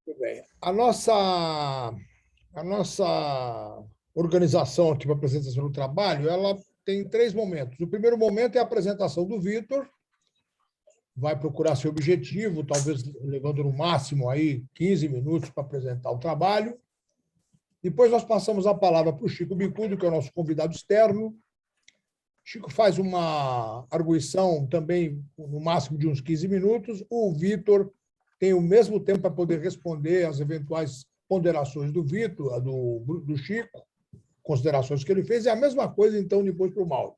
Muito bem. A nossa organização aqui para a apresentação do trabalho, ela tem três momentos. O primeiro momento é a apresentação do Vitor, vai procurar seu objetivo, talvez levando no máximo aí 15 minutos para apresentar o trabalho. Depois nós passamos a palavra para o Chico Bicudo, que é o nosso convidado externo. Chico faz uma arguição também no máximo de uns 15 minutos. O Vitor tem o mesmo tempo para poder responder às eventuais ponderações do Vitor, do Chico, considerações que ele fez, e a mesma coisa, então, depois para o Mauro.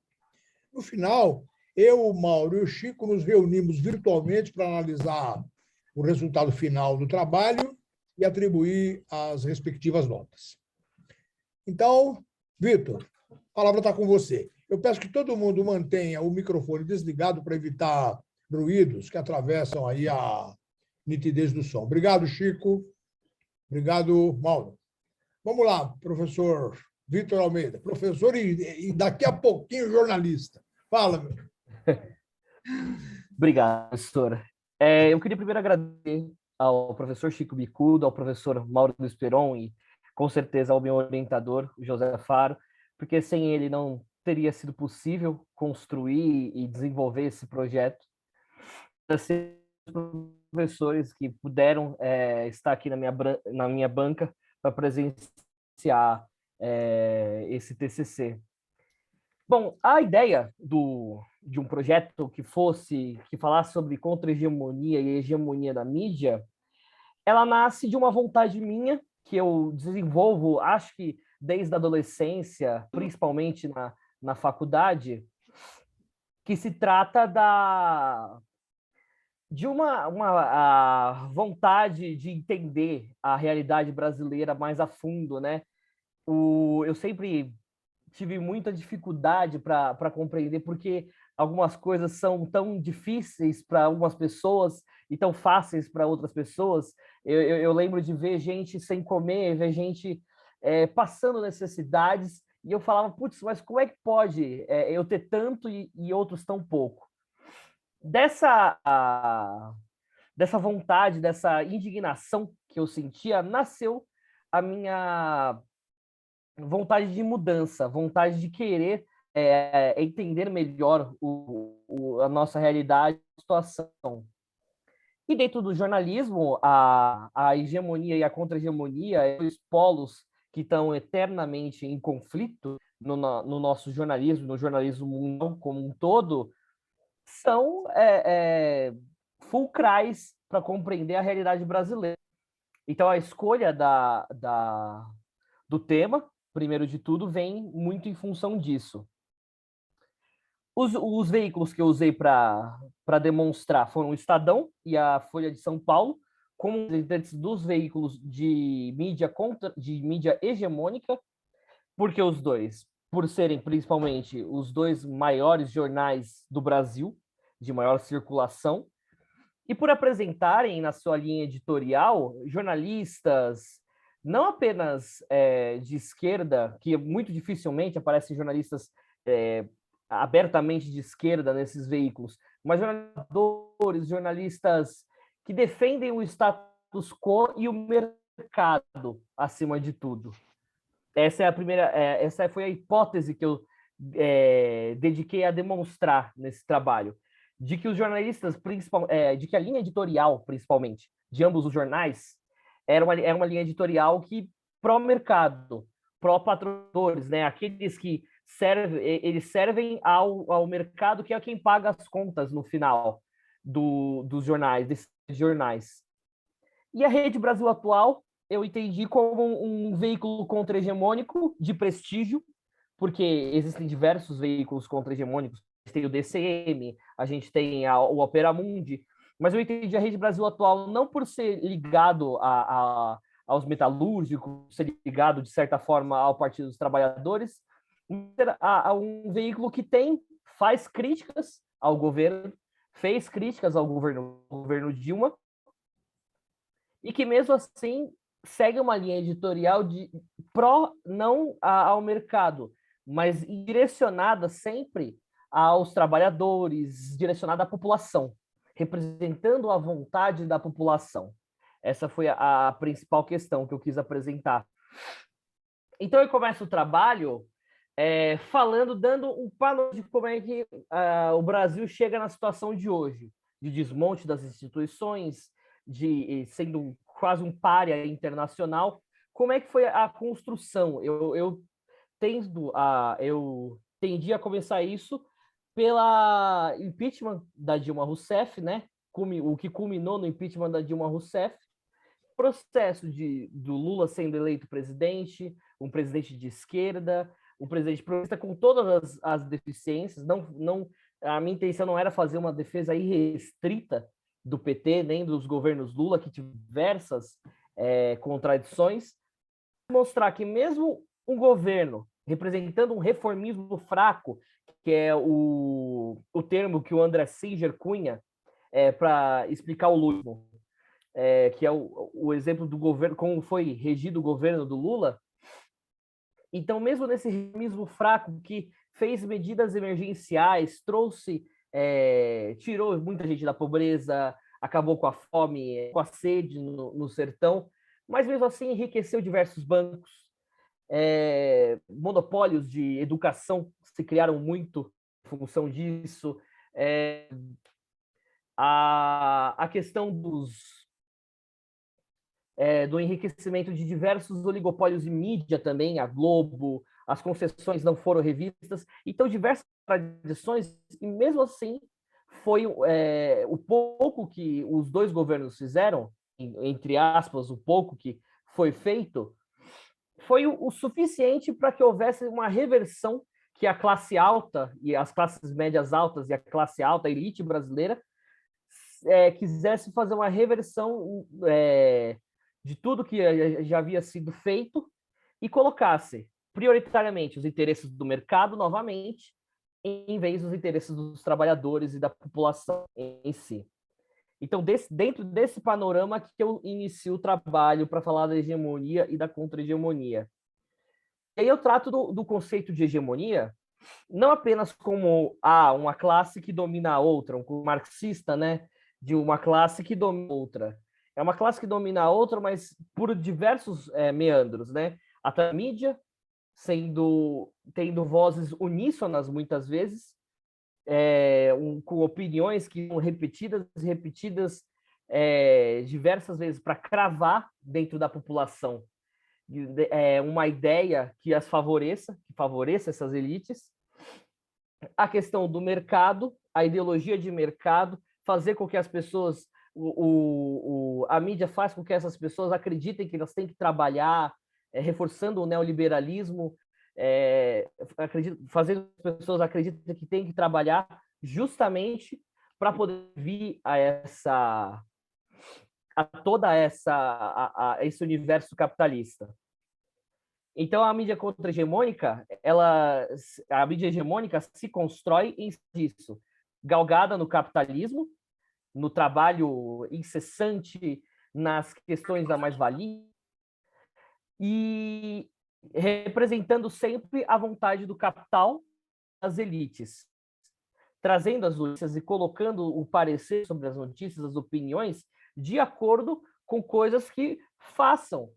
No final, eu, o Mauro e o Chico nos reunimos virtualmente para analisar o resultado final do trabalho e atribuir as respectivas notas. Então, Vitor, a palavra está com você. Eu peço que todo mundo mantenha o microfone desligado para evitar ruídos que atravessam aí a nitidez do som. Obrigado, Chico. Obrigado, Mauro. Vamos lá, professor Vitor Almeida, professor e daqui a pouquinho jornalista. Fala, meu. Obrigado, professor. Eu queria primeiro agradecer ao professor Chico Bicudo, ao professor Mauro do Esperon e, com certeza, ao meu orientador, o José Faro, porque sem ele não teria sido possível construir e desenvolver esse projeto. Agradecer aos professores que puderam estar aqui na minha banca para presenciar esse TCC. Bom, a ideia de um projeto que falasse sobre contra-hegemonia e hegemonia da mídia, ela nasce de uma vontade minha, que eu desenvolvo, acho que desde a adolescência, principalmente na faculdade, que se trata de uma vontade de entender a realidade brasileira mais a fundo, né? Eu sempre tive muita dificuldade para compreender porque algumas coisas são tão difíceis para algumas pessoas e tão fáceis para outras pessoas. Eu lembro de ver gente sem comer, ver gente passando necessidades, e eu falava, putz, mas como é que pode eu ter tanto e outros tão pouco? Dessa vontade, dessa indignação que eu sentia, nasceu a minha vontade de mudança, vontade de querer entender melhor a nossa realidade, a situação. E dentro do jornalismo, a hegemonia e a contra-hegemonia, os polos que estão eternamente em conflito no nosso jornalismo, no jornalismo mundial como um todo, são fulcrais para compreender a realidade brasileira. Então, a escolha do tema, primeiro de tudo, vem muito em função disso. Os veículos que eu usei para demonstrar foram o Estadão e a Folha de São Paulo, como representantes dos veículos de mídia hegemônica, porque os dois, por serem principalmente os dois maiores jornais do Brasil, de maior circulação, e por apresentarem na sua linha editorial jornalistas não apenas de esquerda, que muito dificilmente aparecem jornalistas abertamente de esquerda nesses veículos, mas jornalistas que defendem o status quo e o mercado acima de tudo. Essa foi a hipótese que eu dediquei a demonstrar nesse trabalho, de que os jornalistas, de que a linha editorial, principalmente, de ambos os jornais, era uma linha editorial que pró-mercado, pró-patrocinadores, né? Aqueles que eles servem ao mercado, que é quem paga as contas no final dos jornais, desses jornais. E a Rede Brasil Atual eu entendi como um veículo contra-hegemônico de prestígio, porque existem diversos veículos contra-hegemônicos. A gente tem o DCM, a gente tem o Opera Mundi, mas eu entendi a Rede Brasil Atual não por ser ligado aos metalúrgicos, ser ligado, de certa forma, ao Partido dos Trabalhadores, a um veículo que faz críticas ao governo, fez críticas ao governo Dilma, e que mesmo assim segue uma linha editorial de pró não ao mercado, mas direcionada sempre aos trabalhadores, direcionada à população, representando a vontade da população. Essa foi a principal questão que eu quis apresentar. Então, eu começo o trabalho dando um panorama de como é que o Brasil chega na situação de hoje, de desmonte das instituições, de sendo quase um pária internacional. Como é que foi a construção? Eu tendi a começar isso pela impeachment da Dilma Rousseff, né? O que culminou no impeachment da Dilma Rousseff, processo do Lula sendo eleito presidente, um presidente de esquerda, um presidente progressista com todas as deficiências. A minha intenção não era fazer uma defesa irrestrita do PT, nem dos governos Lula, que tinham diversas contradições. Mostrar que mesmo um governo representando um reformismo fraco, que é o termo que o André Singer cunha para explicar o lulismo, que é o exemplo do governo, como foi regido o governo do Lula. Então, mesmo nesse reformismo fraco que fez medidas emergenciais, tirou muita gente da pobreza, acabou com a fome, com a sede no sertão, mas mesmo assim enriqueceu diversos bancos, monopólios de educação se criaram muito em função disso, a questão do enriquecimento de diversos oligopólios de mídia também, a Globo, as concessões não foram revistas, então diversas tradições, e mesmo assim foi o pouco que os dois governos fizeram, entre aspas, o pouco que foi feito, foi o suficiente para que houvesse uma reversão que a classe alta e as classes médias altas e a classe alta, a elite brasileira, quisesse fazer uma reversão de tudo que já havia sido feito e colocasse prioritariamente os interesses do mercado novamente, em vez dos interesses dos trabalhadores e da população em si. Então, dentro desse panorama que eu inicio o trabalho para falar da hegemonia e da contra-hegemonia. E aí eu trato do conceito de hegemonia não apenas como uma classe que domina a outra, um marxista, né, de uma classe que domina a outra. É uma classe que domina a outra, mas por diversos meandros, né? A mídia tendo vozes uníssonas muitas vezes, com opiniões que são repetidas diversas vezes para cravar dentro da população uma ideia que que favoreça essas elites. A questão do mercado, a ideologia de mercado, fazer com que as pessoas, a mídia faz com que essas pessoas acreditem que elas têm que trabalhar, reforçando o neoliberalismo, fazendo que as pessoas acreditem que têm que trabalhar justamente para poder vir a esse universo capitalista. Então, a mídia contra-hegemônica, a mídia hegemônica se constrói em disso, galgada no capitalismo, no trabalho incessante nas questões da mais-valia e representando sempre a vontade do capital das elites, trazendo as notícias e colocando o parecer sobre as notícias, as opiniões, de acordo com coisas que façam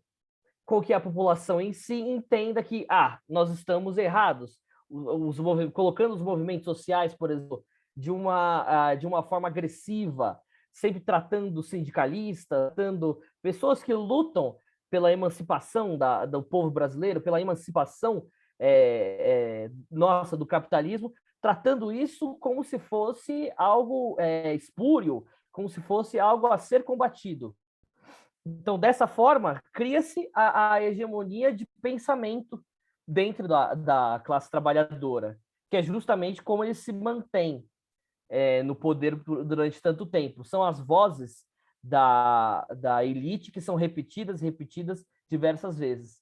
com que a população em si entenda que nós estamos errados, colocando os movimentos sociais, por exemplo, de uma forma agressiva, sempre tratando sindicalistas, tratando pessoas que lutam pela emancipação do povo brasileiro, pela emancipação nossa do capitalismo, tratando isso como se fosse algo espúrio, como se fosse algo a ser combatido. Então, dessa forma, cria-se a hegemonia de pensamento dentro da classe trabalhadora, que é justamente como ele se mantém no poder durante tanto tempo. São as vozes da elite que são repetidas diversas vezes.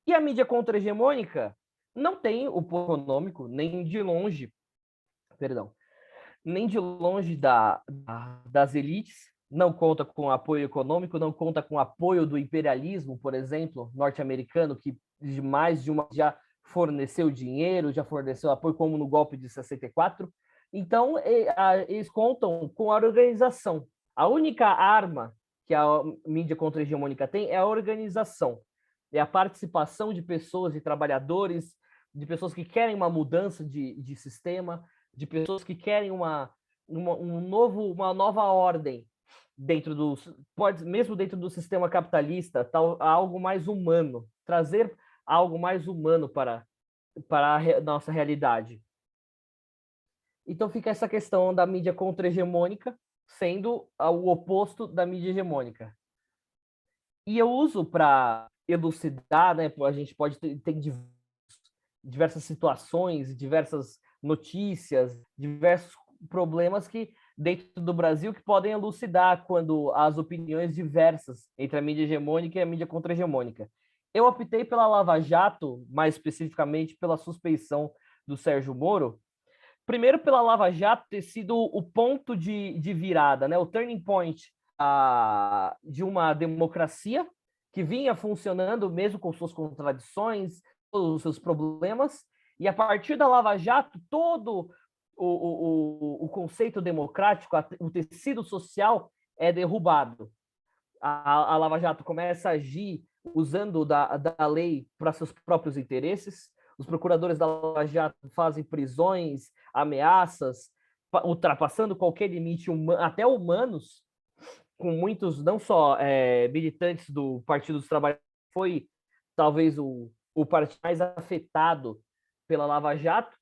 E a mídia contra-hegemônica não tem o poder econômico, nem de longe das elites, não conta com apoio econômico, não conta com apoio do imperialismo, por exemplo, norte-americano, que já forneceu dinheiro, já forneceu apoio, como no golpe de 64. Então, eles contam com a organização. A única arma que a mídia contra-hegemônica tem é a organização, é a participação de pessoas, de trabalhadores, de pessoas que querem uma mudança de sistema, de pessoas que querem uma nova ordem dentro do, mesmo dentro do sistema capitalista, tal, algo mais humano, trazer algo mais humano para a nossa realidade. Então fica essa questão da mídia contra-hegemônica sendo o oposto da mídia hegemônica. E eu uso para elucidar, né? A gente pode ter diversas situações, diversas notícias, diversos problemas que dentro do Brasil que podem elucidar quando as opiniões diversas entre a mídia hegemônica e a mídia contra-hegemônica. Eu optei pela Lava Jato, mais especificamente pela suspeição do Sérgio Moro, primeiro pela Lava Jato ter sido o ponto de virada, né? O turning point de uma democracia que vinha funcionando mesmo com suas contradições, todos os seus problemas, e a partir da Lava Jato, todo o conceito democrático, o tecido social é derrubado. A Lava Jato começa a agir usando da lei para seus próprios interesses, os procuradores da Lava Jato fazem prisões, ameaças, ultrapassando qualquer limite até humanos, com muitos, não só militantes do Partido dos Trabalhadores, foi talvez o partido mais afetado pela Lava Jato,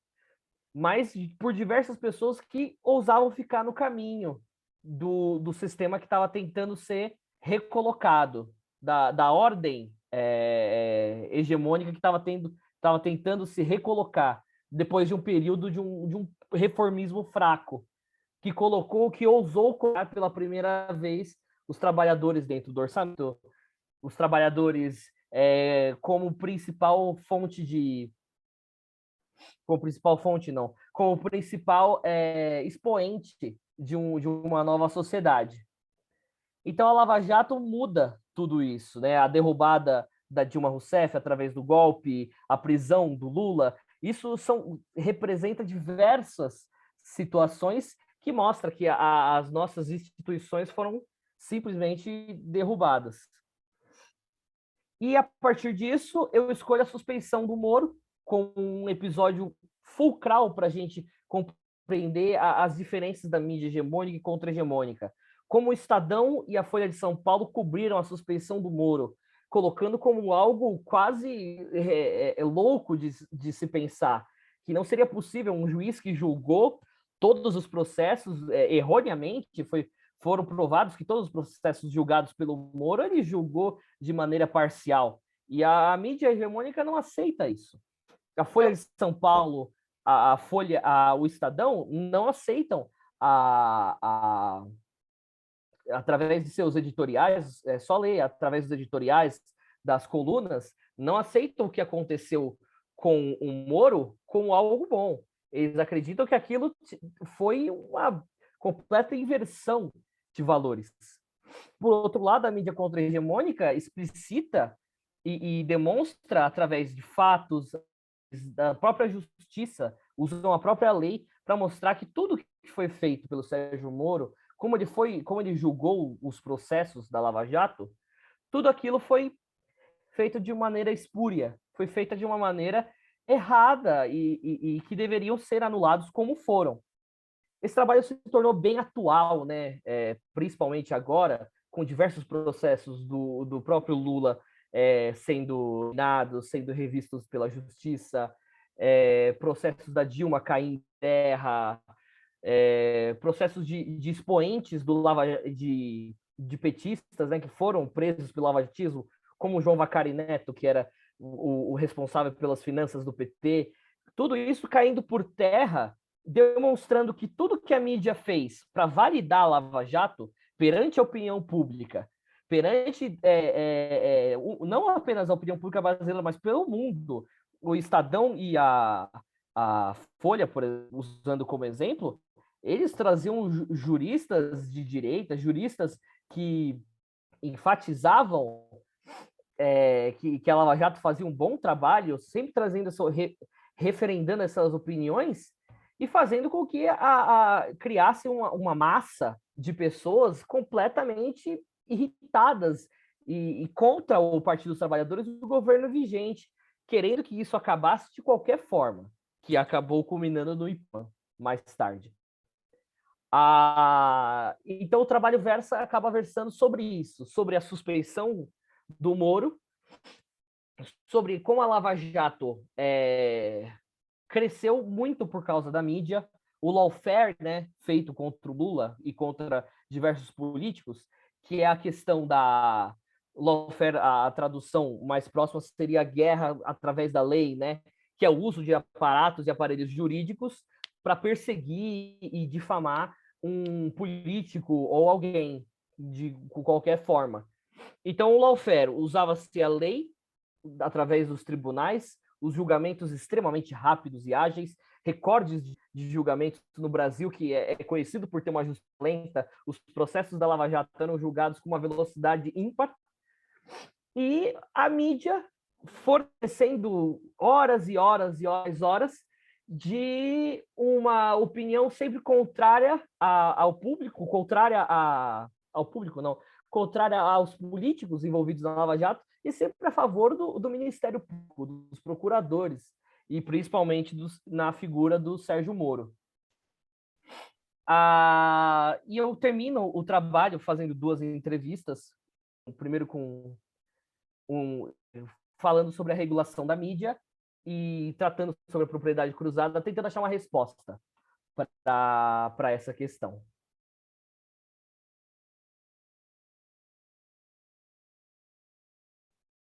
mas por diversas pessoas que ousavam ficar no caminho do sistema que estava tentando ser recolocado, da ordem hegemônica que estava tentando se recolocar depois de um período de um reformismo fraco, que ousou colocar pela primeira vez os trabalhadores dentro do orçamento, os trabalhadores como principal fonte como principal expoente de uma nova sociedade. Então a Lava Jato muda tudo isso, né? A derrubada da Dilma Rousseff através do golpe, a prisão do Lula, isso representa diversas situações que mostram que as nossas instituições foram simplesmente derrubadas. E a partir disso, eu escolho a suspeição do Moro, com um episódio fulcral para a gente compreender as diferenças da mídia hegemônica e contra-hegemônica. Como o Estadão e a Folha de São Paulo cobriram a suspeição do Moro, colocando como algo quase louco de se pensar, que não seria possível um juiz que julgou todos os processos erroneamente, foram provados que todos os processos julgados pelo Moro, ele julgou de maneira parcial. E a mídia hegemônica não aceita isso. A Folha de São Paulo, a Folha, o Estadão não aceitam através de seus editoriais, só ler através dos editoriais das colunas, não aceitam o que aconteceu com o Moro como algo bom. Eles acreditam que aquilo foi uma completa inversão de valores. Por outro lado, a mídia contra-hegemônica explicita e demonstra através de fatos da própria justiça, usam a própria lei para mostrar que tudo que foi feito pelo Sérgio Moro, como ele julgou os processos da Lava Jato, tudo aquilo foi feito de maneira espúria, foi feita de uma maneira errada e que deveriam ser anulados como foram. Esse trabalho se tornou bem atual, né? Principalmente agora, com diversos processos do próprio Lula sendo minados, sendo revistos pela justiça, processos da Dilma caindo em terra, processos de expoentes de petistas, né, que foram presos pelo lavajatismo, como o João Vacari Neto, que era o responsável pelas finanças do PT, tudo isso caindo por terra, demonstrando que tudo que a mídia fez para validar a Lava Jato perante a opinião pública, perante não apenas a opinião pública brasileira, mas pelo mundo, o Estadão e a Folha, usando como exemplo, eles traziam juristas de direita, juristas que enfatizavam que a Lava Jato fazia um bom trabalho, sempre trazendo referendando essas opiniões e fazendo com que criasse uma massa de pessoas completamente irritadas e contra o Partido dos Trabalhadores do governo vigente, querendo que isso acabasse de qualquer forma, que acabou culminando no IPAM mais tarde. Então o trabalho acaba versando sobre isso, sobre a suspeição do Moro, sobre como a Lava Jato cresceu muito por causa da mídia, o lawfare, né, feito contra o Lula e contra diversos políticos, que é a questão da lawfare, a tradução mais próxima seria a guerra através da lei, né, que é o uso de aparatos e aparelhos jurídicos para perseguir e difamar um político ou alguém de qualquer forma. Então, o lawfare usava-se a lei através dos tribunais, os julgamentos extremamente rápidos e ágeis, recordes de julgamentos no Brasil, que é conhecido por ter uma justiça lenta, os processos da Lava Jato eram julgados com uma velocidade ímpar, e a mídia fornecendo horas e horas e horas de uma opinião sempre contrária ao público, contrária aos políticos envolvidos na Lava Jato, e sempre a favor do Ministério Público, dos procuradores, e principalmente na figura do Sérgio Moro. E eu termino o trabalho fazendo 2 entrevistas, primeiro falando sobre a regulação da mídia e tratando sobre a propriedade cruzada, tentando achar uma resposta para essa questão.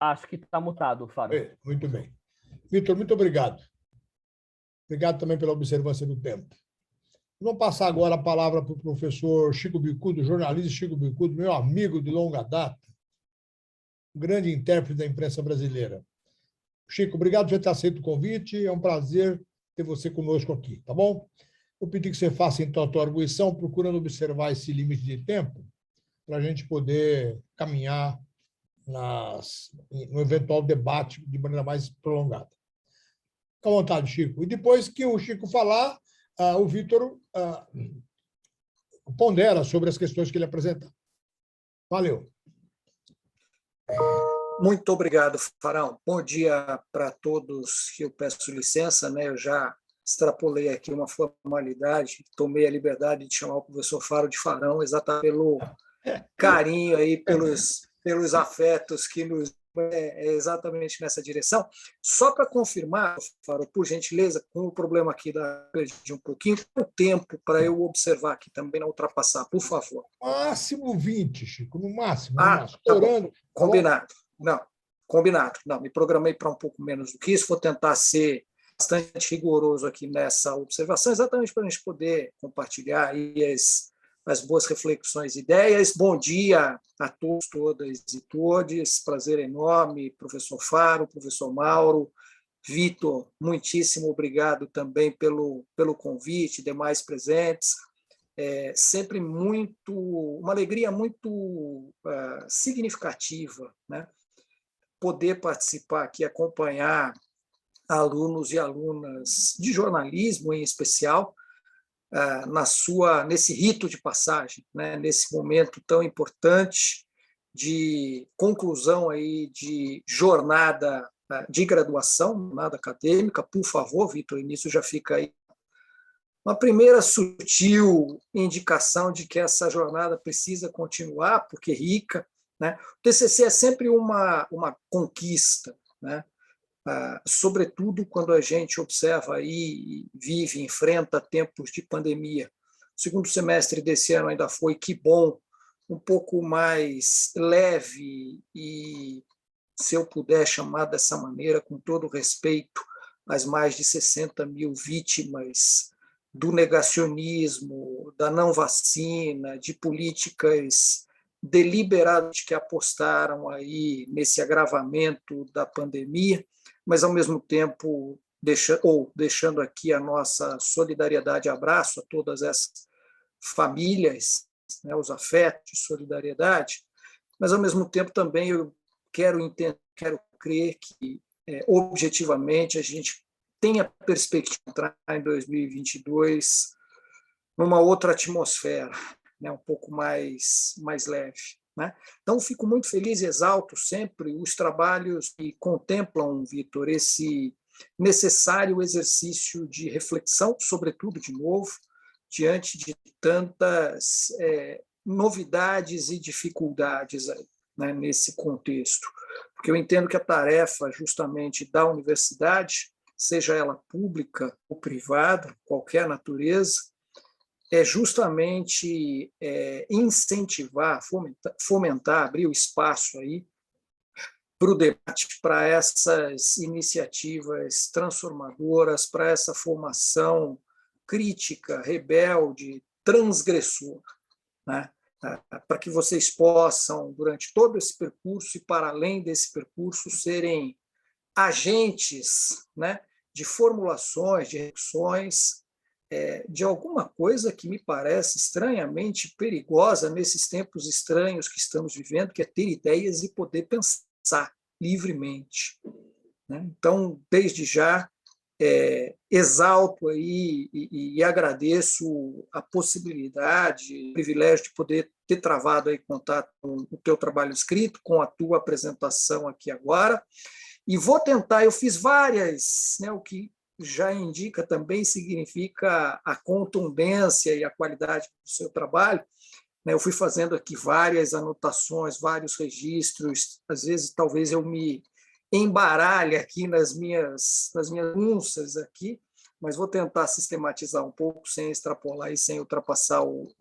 Acho que está mutado, Faro. Muito bem. Vitor, muito obrigado. Obrigado também pela observância do tempo. Vamos passar agora a palavra para o professor Chico Bicudo, jornalista Chico Bicudo, meu amigo de longa data, grande intérprete da imprensa brasileira. Chico, obrigado por ter aceito o convite. É um prazer ter você conosco aqui, tá bom? Vou pedir que você faça, então, a tua arguição, procurando observar esse limite de tempo, para a gente poder caminhar no eventual debate de maneira mais prolongada. Fica à vontade, Chico. E depois que o Chico falar, o Vitor pondera sobre as questões que ele apresentar. Valeu. Muito obrigado, Farão. Bom dia para todos. Eu peço licença, né? Eu já extrapolei aqui uma formalidade, tomei a liberdade de chamar o professor Faro de Farão, exatamente pelo carinho aí, pelos afetos que nos exatamente nessa direção. Só para confirmar, Faro, por gentileza, com o problema aqui de um pouquinho, o tempo para eu observar aqui também, não ultrapassar, por favor. Máximo 20, Chico, no máximo. Estourando. Tá, combinado. Não, combinado. Não, me programei para um pouco menos do que isso, vou tentar ser bastante rigoroso aqui nessa observação, exatamente para a gente poder compartilhar aí as boas reflexões e ideias. Bom dia a todos, todas e todes. Prazer enorme, professor Faro, professor Mauro, Vitor, muitíssimo obrigado também pelo convite, demais presentes. Sempre uma alegria muito significativa, né? Poder participar aqui, acompanhar alunos e alunas de jornalismo, em especial, nesse rito de passagem, né? Nesse momento tão importante de conclusão aí de jornada de graduação, jornada acadêmica. Por favor, Vitor, nisso já fica aí uma primeira sutil indicação de que essa jornada precisa continuar, porque é rica, né? O TCC é sempre uma conquista, né? Sobretudo quando a gente observa aí, vive, enfrenta tempos de pandemia. O segundo semestre desse ano ainda foi, que bom, um pouco mais leve e, se eu puder chamar dessa maneira, com todo respeito às mais de 60 mil vítimas do negacionismo, da não vacina, de políticas deliberadas que apostaram aí nesse agravamento da pandemia, mas, ao mesmo tempo, deixando aqui a nossa solidariedade e abraço a todas essas famílias, né, os afetos de solidariedade, mas, ao mesmo tempo, também eu quero crer que, objetivamente, a gente tem a perspectiva de entrar em 2022 numa outra atmosfera, né, um pouco mais leve. né? Então, fico muito feliz e exalto sempre os trabalhos que contemplam, Vitor, esse necessário exercício de reflexão, sobretudo, de novo, diante de tantas novidades e dificuldades aí, né, nesse contexto. Porque eu entendo que a tarefa justamente da universidade, seja ela pública ou privada, qualquer natureza, é justamente incentivar, fomentar, abrir o espaço aí para o debate, para essas iniciativas transformadoras, para essa formação crítica, rebelde, transgressora, né? Para que vocês possam, durante todo esse percurso e para além desse percurso, serem agentes, né, de formulações, de reflexões, de alguma coisa que me parece estranhamente perigosa nesses tempos estranhos que estamos vivendo, que é ter ideias e poder pensar livremente, né? Então, desde já, exalto aí e agradeço a possibilidade, o privilégio de poder ter travado aí contato com o teu trabalho escrito, com a tua apresentação aqui agora, e vou tentar, eu fiz várias, né, o que já indica também significa a contundência e a qualidade do seu trabalho, né? Eu fui fazendo aqui várias anotações, vários registros, às vezes talvez eu me embaralhe aqui nas minhas unças aqui, mas vou tentar sistematizar um pouco sem extrapolar e sem ultrapassar o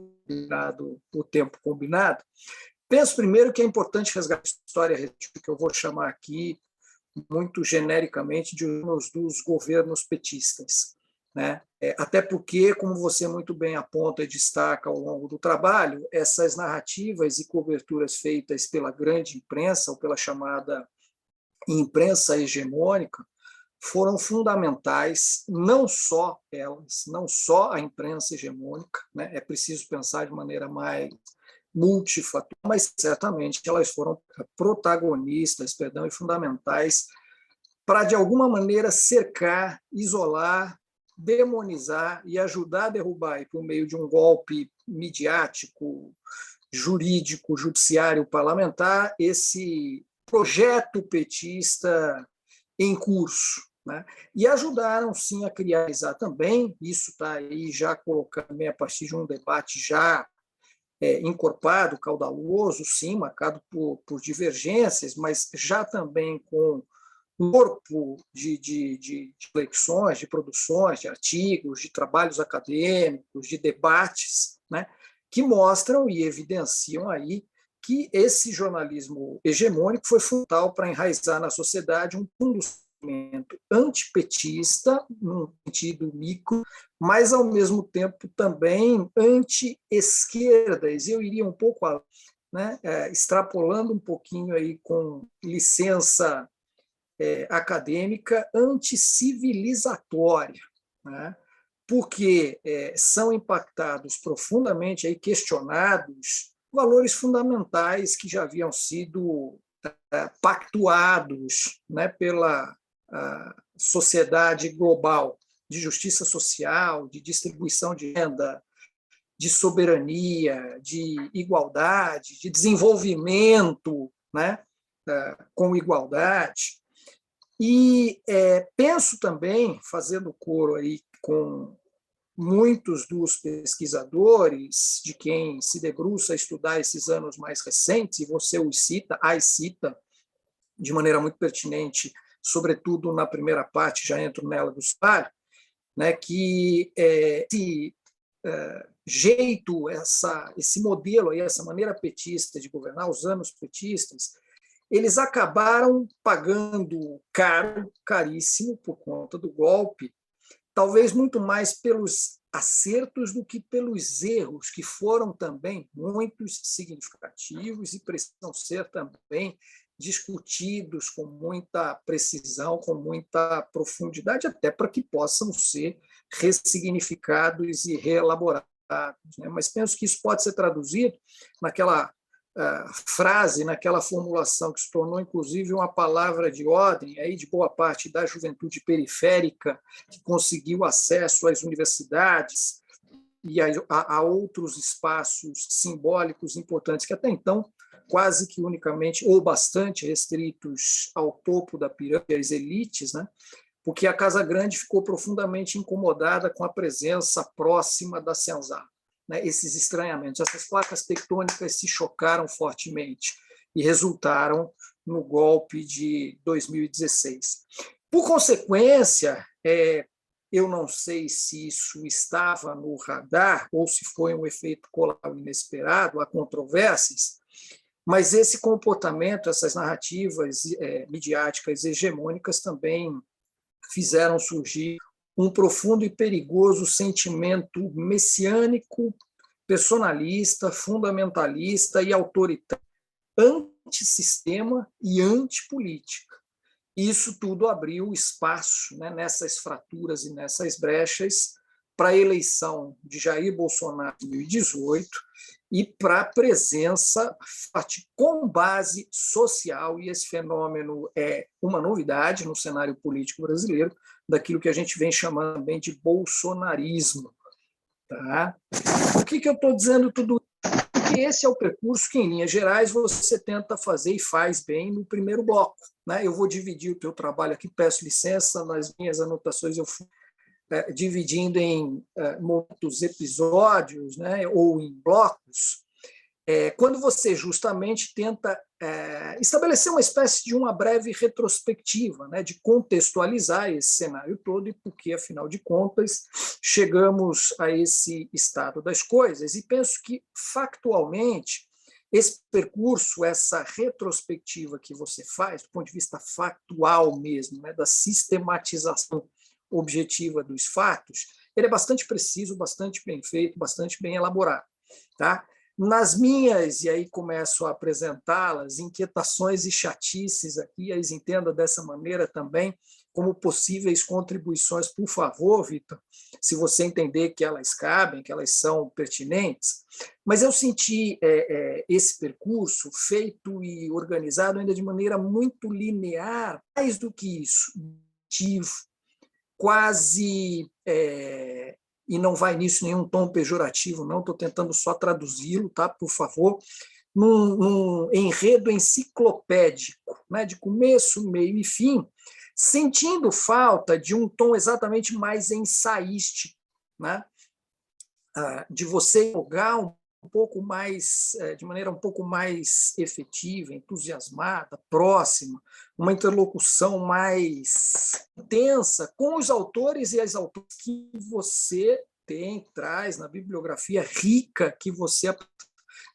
tempo combinado. Penso primeiro que é importante resgatar a história que eu vou chamar aqui muito genericamente de um dos governos petistas, né? Até porque, como você muito bem aponta e destaca ao longo do trabalho, essas narrativas e coberturas feitas pela grande imprensa, ou pela chamada imprensa hegemônica, foram fundamentais, não só elas, não só a imprensa hegemônica, né? É preciso pensar de maneira mais multifatorial, mas certamente elas foram protagonistas, e fundamentais para, de alguma maneira, cercar, isolar, demonizar e ajudar a derrubar, por meio de um golpe midiático, jurídico, judiciário, parlamentar, esse projeto petista em curso, né? E ajudaram, sim, a criar também, isso está aí já colocado também a partir de um debate já encorpado, caudaloso, sim, marcado por divergências, mas já também com corpo de reflexões, de produções, de artigos, de trabalhos acadêmicos, de debates, né, que mostram e evidenciam aí que esse jornalismo hegemônico foi fundamental para enraizar na sociedade um movimento antipetista, num sentido micro, mas, ao mesmo tempo, também anti-esquerdas. Eu iria um pouco além, né, extrapolando um pouquinho aí, com licença acadêmica, anticivilizatória, né? Porque são impactados profundamente, aí, questionados, valores fundamentais que já haviam sido pactuados, né, pela sociedade global, de justiça social, de distribuição de renda, de soberania, de igualdade, de desenvolvimento, né, com igualdade. E penso também, fazendo coro aí com muitos dos pesquisadores, de quem se debruça a estudar esses anos mais recentes, e você os cita, de maneira muito pertinente, sobretudo na primeira parte, já entro nela do trabalho, né, que esse jeito, esse modelo, aí, essa maneira petista de governar, os anos petistas, eles acabaram pagando caro, caríssimo, por conta do golpe, talvez muito mais pelos acertos do que pelos erros, que foram também muitos significativos e precisam ser também discutidos com muita precisão, com muita profundidade, até para que possam ser ressignificados e reelaborados, né? Mas penso que isso pode ser traduzido naquela frase, naquela formulação que se tornou, inclusive, uma palavra de ordem aí de boa parte da juventude periférica, que conseguiu acesso às universidades e a outros espaços simbólicos importantes que até então quase que unicamente ou bastante restritos ao topo da pirâmide, às elites, né? Porque a Casa Grande ficou profundamente incomodada com a presença próxima da senzala, né? Esses estranhamentos, essas placas tectônicas se chocaram fortemente e resultaram no golpe de 2016. Por consequência, eu não sei se isso estava no radar ou se foi um efeito colateral inesperado, há controvérsias, mas esse comportamento, essas narrativas midiáticas hegemônicas também fizeram surgir um profundo e perigoso sentimento messiânico, personalista, fundamentalista e autoritário, antissistema e antipolítica. Isso tudo abriu espaço, né, nessas fraturas e nessas brechas para a eleição de Jair Bolsonaro em 2018 e para a presença forte com base social, e esse fenômeno é uma novidade no cenário político brasileiro, daquilo que a gente vem chamando também de bolsonarismo. Tá? Por que eu estou dizendo tudo isso? Porque esse é o percurso que, em linhas gerais, você tenta fazer e faz bem no primeiro bloco. Né? Eu vou dividir o teu trabalho aqui, peço licença, nas minhas anotações eu fui dividindo em muitos episódios, né, ou em blocos, quando você justamente tenta estabelecer uma espécie de uma breve retrospectiva, né, de contextualizar esse cenário todo e porque, afinal de contas, chegamos a esse estado das coisas. E penso que, factualmente, esse percurso, essa retrospectiva que você faz, do ponto de vista factual mesmo, né, da sistematização objetiva dos fatos, ele é bastante preciso, bastante bem feito, bastante bem elaborado. Tá? Nas minhas, e aí começo a apresentá-las, inquietações e chatices aqui, as entenda dessa maneira também, como possíveis contribuições, por favor, Vitor, se você entender que elas cabem, que elas são pertinentes, mas eu senti esse percurso feito e organizado ainda de maneira muito linear, mais do que isso, quase, e não vai nisso nenhum tom pejorativo, não, estou tentando só traduzi-lo, tá, por favor, num enredo enciclopédico, né, de começo, meio e fim, sentindo falta de um tom exatamente mais ensaístico, né, de você jogar um pouco mais, de maneira um pouco mais efetiva, entusiasmada, próxima, uma interlocução mais intensa com os autores e as autoras que você traz na bibliografia rica que você,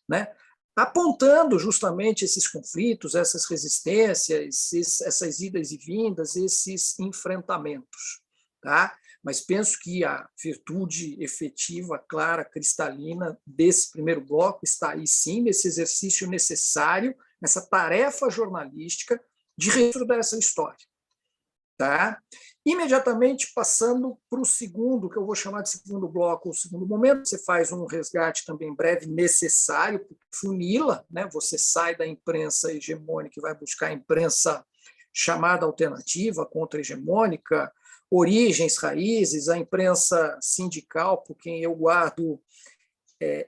né, apontando justamente esses conflitos, essas resistências, essas idas e vindas, esses enfrentamentos. Tá? Mas penso que a virtude efetiva, clara, cristalina desse primeiro bloco está aí sim, nesse exercício necessário, nessa tarefa jornalística de registro dessa história. Tá? Imediatamente passando para o segundo, que eu vou chamar de segundo bloco, o segundo momento, você faz um resgate também breve, necessário, funila, né? Você sai da imprensa hegemônica e vai buscar a imprensa chamada alternativa, contra-hegemônica, origens, raízes, a imprensa sindical, por quem eu guardo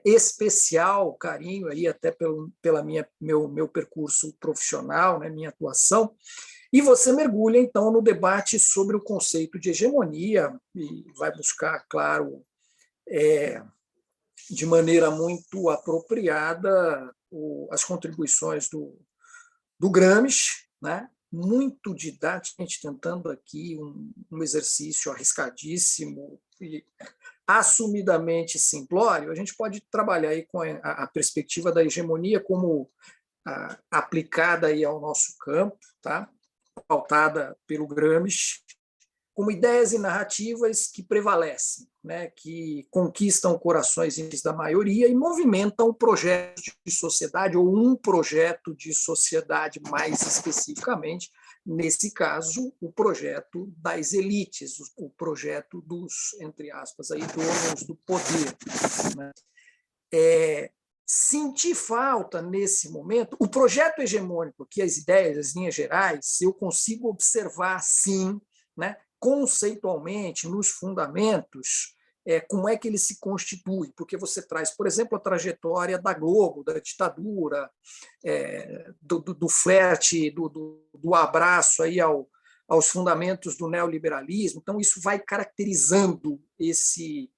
especial carinho, aí até pela meu percurso profissional, né, minha atuação, e você mergulha, então, no debate sobre o conceito de hegemonia e vai buscar, claro, de maneira muito apropriada as contribuições do Gramsci, né? Muito didaticamente tentando aqui um exercício arriscadíssimo e assumidamente simplório. A gente pode trabalhar aí com a perspectiva da hegemonia como aplicada aí ao nosso campo, tá? Pautada pelo Gramsci, como ideias e narrativas que prevalecem, né? Que conquistam corações da maioria e movimentam o projeto de sociedade, ou um projeto de sociedade mais especificamente, nesse caso, o projeto das elites, o projeto dos, entre aspas, aí, donos do poder. Né? Senti falta, nesse momento, o projeto hegemônico, que as ideias, as linhas gerais, eu consigo observar, sim, né, conceitualmente, nos fundamentos, como é que ele se constitui, porque você traz, por exemplo, a trajetória da Globo, da ditadura, do flerte, do abraço aí aos fundamentos do neoliberalismo. Então, isso vai caracterizando esse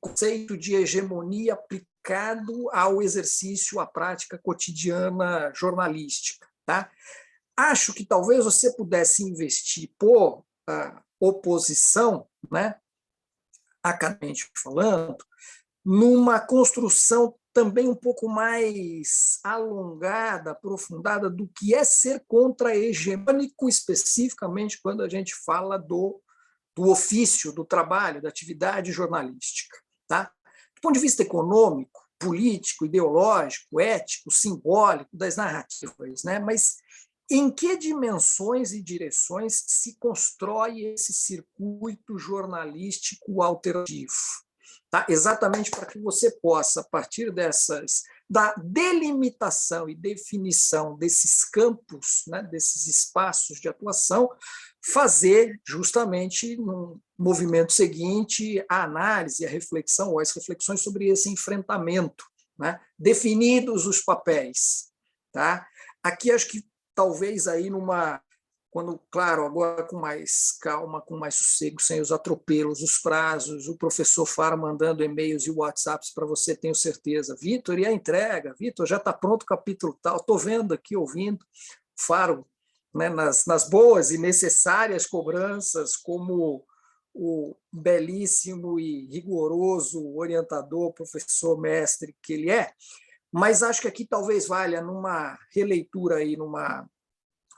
conceito de hegemonia aplicado ao exercício, à prática cotidiana jornalística. Tá? Acho que talvez você pudesse investir por oposição, né, academicamente falando, numa construção também um pouco mais alongada, aprofundada do que é ser contra-hegemônico, especificamente quando a gente fala do ofício, do trabalho, da atividade jornalística. Tá? Do ponto de vista econômico, político, ideológico, ético, simbólico, das narrativas, né? Mas em que dimensões e direções se constrói esse circuito jornalístico alternativo? Tá? Exatamente para que você possa, a partir da delimitação e definição desses campos, né, desses espaços de atuação, fazer justamente no movimento seguinte a análise, a reflexão, ou as reflexões sobre esse enfrentamento, né, definidos os papéis. Tá? Aqui acho que talvez aí quando, claro, agora com mais calma, com mais sossego, sem os atropelos, os prazos, o professor Faro mandando e-mails e WhatsApps para você, tenho certeza. Vitor, e a entrega? Vitor, já está pronto o capítulo tal? Estou vendo aqui, ouvindo. Faro, né, nas boas e necessárias cobranças, como o belíssimo e rigoroso orientador, professor, mestre que ele é. Mas acho que aqui talvez valha, numa releitura aí, num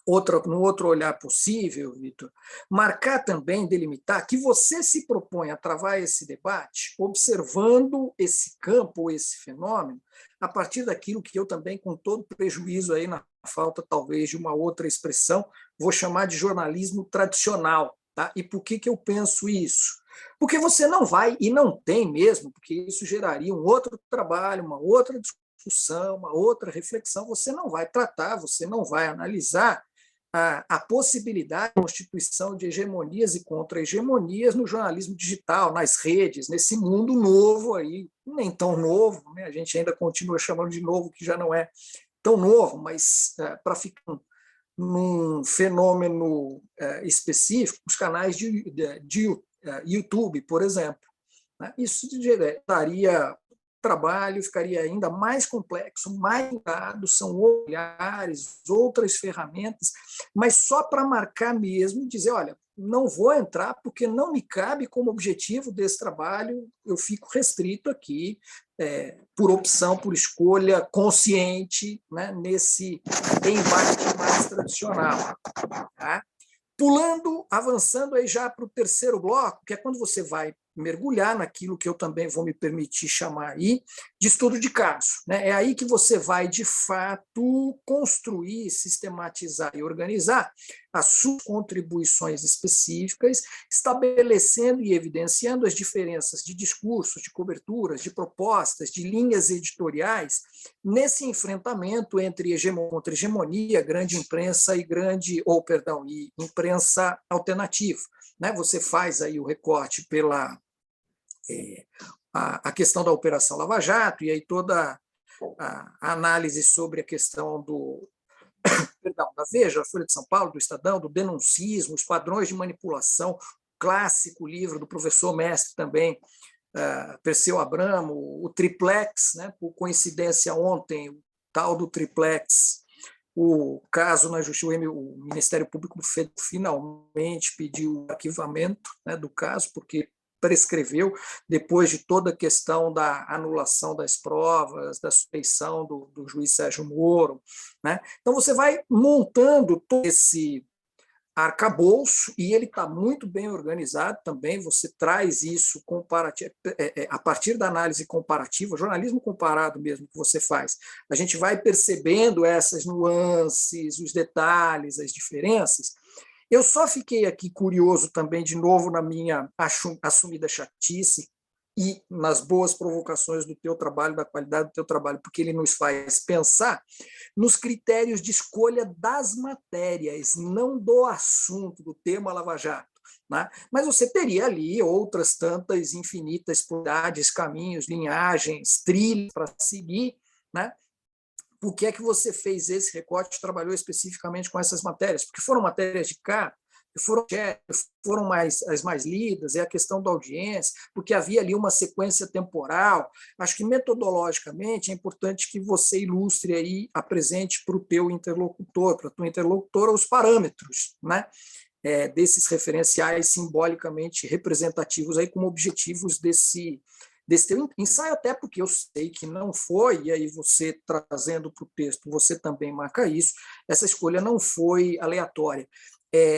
outro olhar possível, Vitor, marcar também, delimitar, que você se propõe a travar esse debate observando esse campo, esse fenômeno, a partir daquilo que eu também, com todo prejuízo aí, na falta talvez de uma outra expressão, vou chamar de jornalismo tradicional. Tá? E por que eu penso isso? Porque você não vai, e não tem mesmo, porque isso geraria um outro trabalho, uma outra discussão, uma outra reflexão, você não vai tratar, você não vai analisar a possibilidade de constituição de hegemonias e contra-hegemonias no jornalismo digital, nas redes, nesse mundo novo aí, nem tão novo, né? A gente ainda continua chamando de novo, que já não é tão novo, mas para ficar num fenômeno específico, os canais de YouTube, por exemplo. Né? Isso daria trabalho, ficaria ainda mais complexo, mais dado, são olhares, outras ferramentas, mas só para marcar mesmo, dizer, olha, não vou entrar porque não me cabe como objetivo desse trabalho, eu fico restrito aqui, por opção, por escolha consciente, né, nesse embate mais tradicional. Tá? Avançando aí já para o terceiro bloco, que é quando você vai mergulhar naquilo que eu também vou me permitir chamar aí de estudo de caso. Né? É aí que você vai, de fato, construir, sistematizar e organizar as suas contribuições específicas, estabelecendo e evidenciando as diferenças de discursos, de coberturas, de propostas, de linhas editoriais, nesse enfrentamento entre contra hegemonia, grande imprensa e imprensa alternativa. Né? Você faz aí o recorte pela a questão da Operação Lava Jato, e aí toda a análise sobre a questão da Veja, da Folha de São Paulo, do Estadão, do denuncismo, os padrões de manipulação, clássico livro do professor mestre também, Perseu Abramo, o triplex, né? Por coincidência ontem, o tal do triplex, o caso na Justiça, o Ministério Público finalmente pediu o arquivamento, né, do caso, porque prescreveu, depois de toda a questão da anulação das provas, da suspeição do juiz Sérgio Moro. Né? Então, você vai montando todo esse arcabouço, e ele está muito bem organizado também, você traz isso a partir da análise comparativa, jornalismo comparado mesmo que você faz, a gente vai percebendo essas nuances, os detalhes, as diferenças. Eu só fiquei aqui curioso também, de novo, na minha assumida chatice e nas boas provocações do teu trabalho, da qualidade do teu trabalho, porque ele nos faz pensar nos critérios de escolha das matérias, não do assunto, do tema Lava Jato. né? Mas você teria ali outras tantas infinitas possibilidades, caminhos, linhagens, trilhas para seguir, né? Por que é que você fez esse recorte, trabalhou especificamente com essas matérias? Porque foram matérias de cá, foram as mais lidas, é a questão da audiência, porque havia ali uma sequência temporal. Acho que metodologicamente é importante que você ilustre aí, apresente para o teu interlocutor, para a tua interlocutora, os parâmetros, né? Desses referenciais simbolicamente representativos aí como objetivos desse teu ensaio, até porque eu sei que não foi, e aí você trazendo para o texto, você também marca isso, essa escolha não foi aleatória.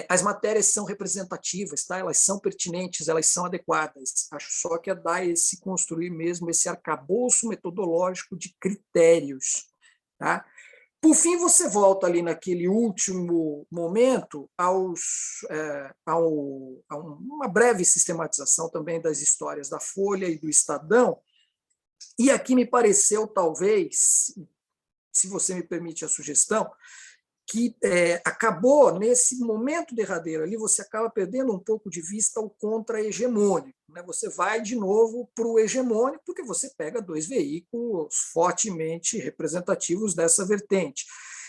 As matérias são representativas, tá? Elas são pertinentes, elas são adequadas. Acho só que é dar construir mesmo esse arcabouço metodológico de critérios. Tá? Por fim, você volta ali naquele último momento a uma breve sistematização também das histórias da Folha e do Estadão, e aqui me pareceu, talvez, se você me permite a sugestão, que acabou, nesse momento derradeiro ali, você acaba perdendo um pouco de vista o contra-hegemônico. Né? Você vai de novo para o hegemônico, porque você pega dois veículos fortemente representativos dessa vertente.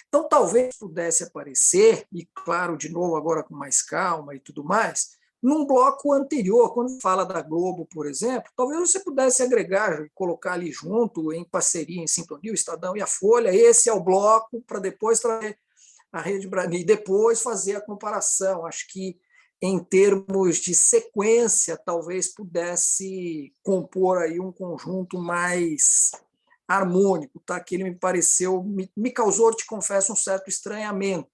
Então, talvez pudesse aparecer, e claro, de novo, agora com mais calma e tudo mais, num bloco anterior, quando fala da Globo, por exemplo, talvez você pudesse agregar, colocar ali junto, em parceria, em sintonia, o Estadão e a Folha, esse é o bloco, para depois trazer a Rede Brasil, e depois fazer a comparação. Acho que, em termos de sequência, talvez pudesse compor aí um conjunto mais harmônico, tá? Que ele me pareceu, me causou, te confesso, um certo estranhamento,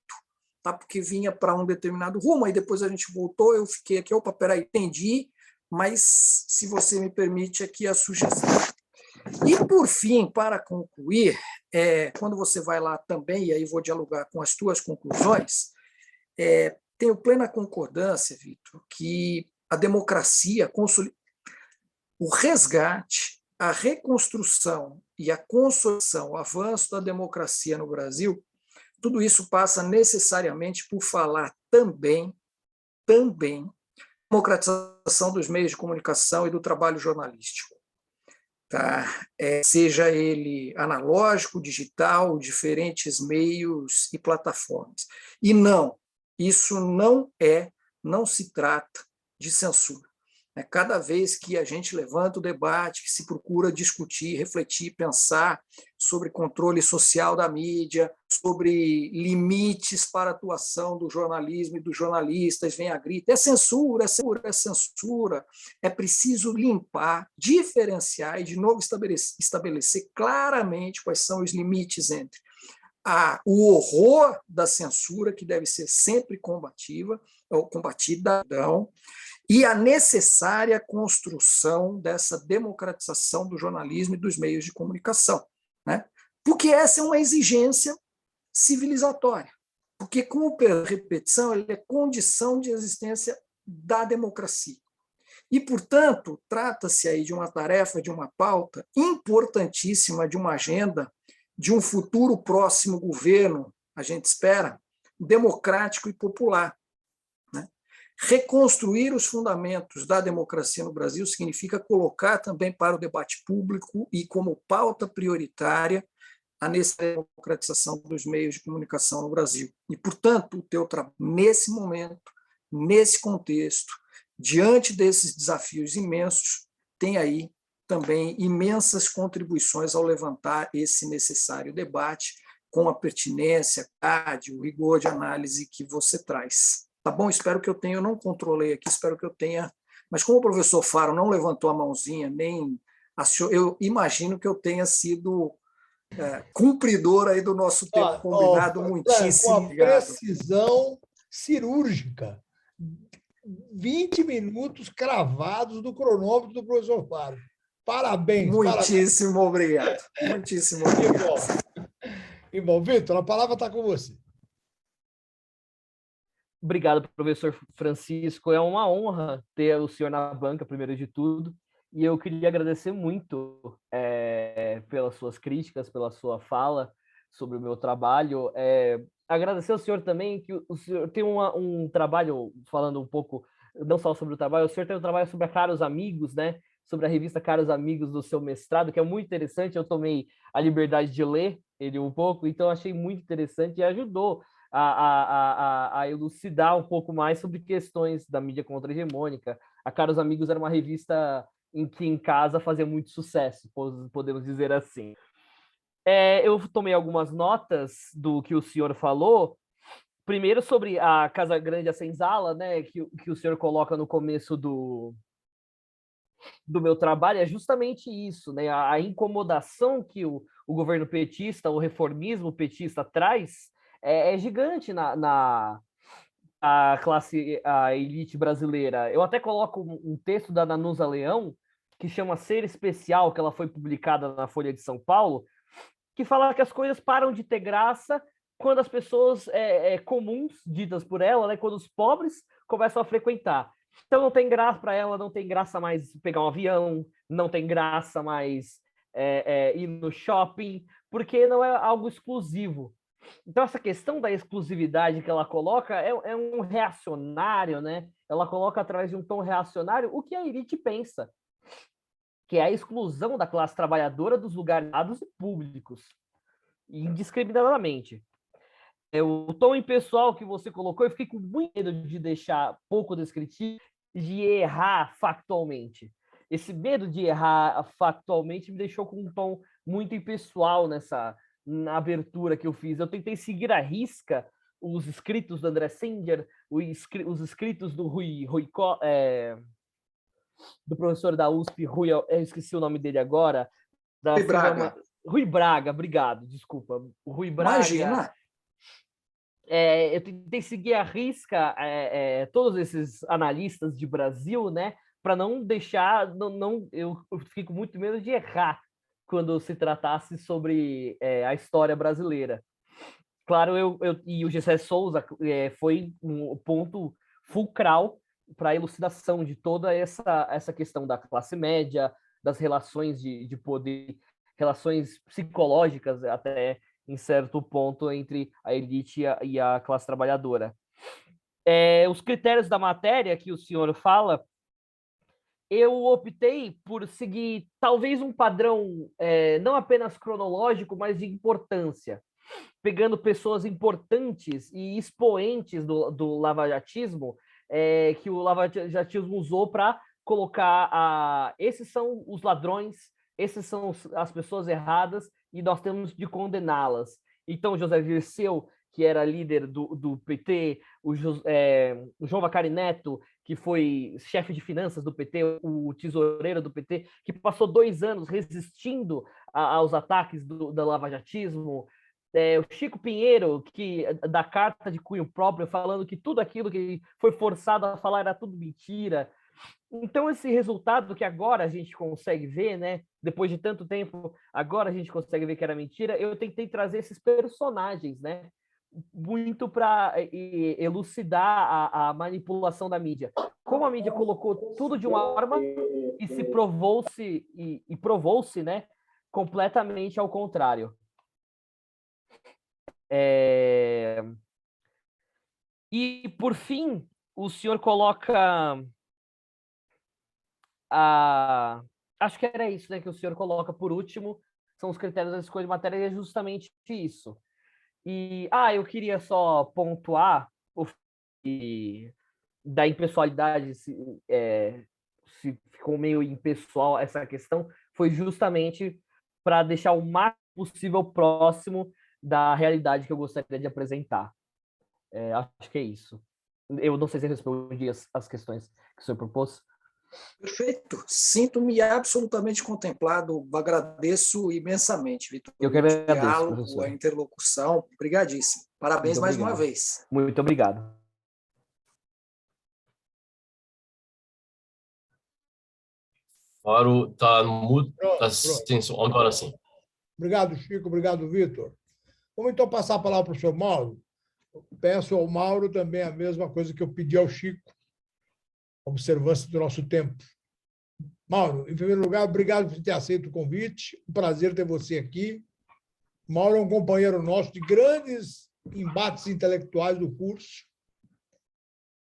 tá? Porque vinha para um determinado rumo, aí depois a gente voltou, eu fiquei aqui, opa, peraí, entendi, mas, se você me permite, aqui a sugestão. E, por fim, para concluir, quando você vai lá também, e aí vou dialogar com as tuas conclusões, tenho plena concordância, Vitor, que a democracia, o resgate, a reconstrução e a consolidação, o avanço da democracia no Brasil, tudo isso passa necessariamente por falar também, democratização dos meios de comunicação e do trabalho jornalístico. Tá? Seja ele analógico, digital, diferentes meios e plataformas. E não, isso não se trata de censura. Cada vez que a gente levanta o debate, que se procura discutir, refletir, pensar sobre controle social da mídia, sobre limites para a atuação do jornalismo e dos jornalistas, vem a grita, é censura, é censura, é censura. É preciso limpar, diferenciar e, de novo, estabelecer claramente quais são os limites entre o horror da censura, que deve ser sempre combatida, e a necessária construção dessa democratização do jornalismo e dos meios de comunicação. Né? Porque essa é uma exigência civilizatória. Porque, com a repetição, ele é condição de existência da democracia. E, portanto, trata-se aí de uma tarefa, de uma pauta importantíssima, de uma agenda, de um futuro próximo governo, a gente espera, democrático e popular. Reconstruir os fundamentos da democracia no Brasil significa colocar também para o debate público e como pauta prioritária a necessária democratização dos meios de comunicação no Brasil. E, portanto, o teu trabalho, nesse momento, nesse contexto, diante desses desafios imensos, tem aí também imensas contribuições ao levantar esse necessário debate com a pertinência, o rigor de análise que você traz. Tá bom? Espero que eu tenha, eu não controlei aqui, espero que eu tenha, mas como o professor Faro não levantou a mãozinha, nem achou, eu imagino que eu tenha sido cumpridor aí do nosso tempo combinado. Muitíssimo obrigado. Com a precisão cirúrgica. 20 minutos cravados do cronômetro do professor Faro. Parabéns. Muitíssimo obrigado. Muitíssimo obrigado. E bom, Vitor, a palavra está com você. Obrigado, professor Francisco. É uma honra ter o senhor na banca, primeiro de tudo. E eu queria agradecer muito pelas suas críticas, pela sua fala sobre o meu trabalho. Agradecer ao senhor também, que o senhor tem um trabalho, falando um pouco não só sobre o trabalho, o senhor tem um trabalho sobre a Caros Amigos, né? Sobre a revista Caros Amigos do seu mestrado, que é muito interessante. Eu tomei a liberdade de ler ele um pouco, então achei muito interessante e ajudou a elucidar um pouco mais sobre questões da mídia contra-hegemônica. A Caros Amigos era uma revista em que em casa fazia muito sucesso, podemos dizer assim. Eu tomei algumas notas do que o senhor falou. Primeiro sobre a Casa Grande a Senzala, né, que o senhor coloca no começo do meu trabalho, é justamente isso, né, a incomodação que o governo petista, o reformismo petista traz é gigante na a elite brasileira. Eu até coloco um texto da Nanusa Leão, que chama Ser Especial, que ela foi publicada na Folha de São Paulo, que fala que as coisas param de ter graça quando as pessoas comuns, ditas por ela, né, quando os pobres começam a frequentar. Então não tem graça para ela, não tem graça mais pegar um avião, não tem graça mais ir no shopping, porque não é algo exclusivo. Então essa questão da exclusividade que ela coloca é um reacionário, né? Ela coloca através de um tom reacionário o que a elite pensa, que é a exclusão da classe trabalhadora dos lugares e públicos, indiscriminadamente. O tom impessoal que você colocou, eu fiquei com muito medo de deixar pouco descritivo, de errar factualmente. Esse medo de errar factualmente me deixou com um tom muito impessoal na abertura que eu fiz. Eu tentei seguir à risca os escritos do André Singer, os escritos do do professor da USP, eu esqueci o nome dele agora, Rui Braga. Rui Braga, obrigado, desculpa. O Rui Braga. Imagina. Eu tentei seguir à risca todos esses analistas de Brasil, né, para não deixar, eu fiquei com muito medo de errar quando se tratasse sobre a história brasileira. Claro, e o Gessé Souza foi um ponto fulcral para a elucidação de toda essa questão da classe média, das relações de poder, relações psicológicas até em certo ponto entre a elite e a classe trabalhadora. Os critérios da matéria que o senhor fala, eu optei por seguir talvez um padrão não apenas cronológico, mas de importância, pegando pessoas importantes e expoentes do lavajatismo, que o lavajatismo usou para colocar esses são os ladrões, esses são as pessoas erradas e nós temos de condená-las. Então, José Dirceu, que era líder do PT, o João Vacari Neto, que foi chefe de finanças do PT, o tesoureiro do PT, que passou 2 anos resistindo aos ataques do lavajatismo, o Chico Pinheiro, que da carta de cunho próprio, falando que tudo aquilo que foi forçado a falar era tudo mentira. Então, esse resultado que agora a gente consegue ver, né, depois de tanto tempo, agora a gente consegue ver que era mentira, eu tentei trazer esses personagens, né, muito para elucidar a manipulação da mídia. Como a mídia colocou tudo de uma forma e se provou-se, e provou-se, né, completamente ao contrário. E, por fim, o senhor coloca acho que era isso, né, que o senhor coloca por último, são os critérios da escolha de matéria, e é justamente isso. E, eu queria só pontuar da impessoalidade, se ficou meio impessoal essa questão, foi justamente para deixar o máximo possível próximo da realidade que eu gostaria de apresentar. Acho que é isso. Eu não sei se eu respondi as questões que o senhor propôs. Perfeito. Sinto-me absolutamente contemplado. Agradeço imensamente, Vitor. Eu que agradeço, o diálogo, professor. a interlocução. Obrigadíssimo. Parabéns mais uma vez. Muito obrigado. Mauro está no mudo. Pronto. Agora sim. Obrigado, Chico. Obrigado, Vitor. Vamos então passar a palavra para o senhor Mauro. Peço ao Mauro também a mesma coisa que eu pedi ao Chico, observância do nosso tempo. Mauro, em primeiro lugar, obrigado por ter aceito o convite. Um prazer ter você aqui. Mauro é um companheiro nosso de grandes embates intelectuais do curso.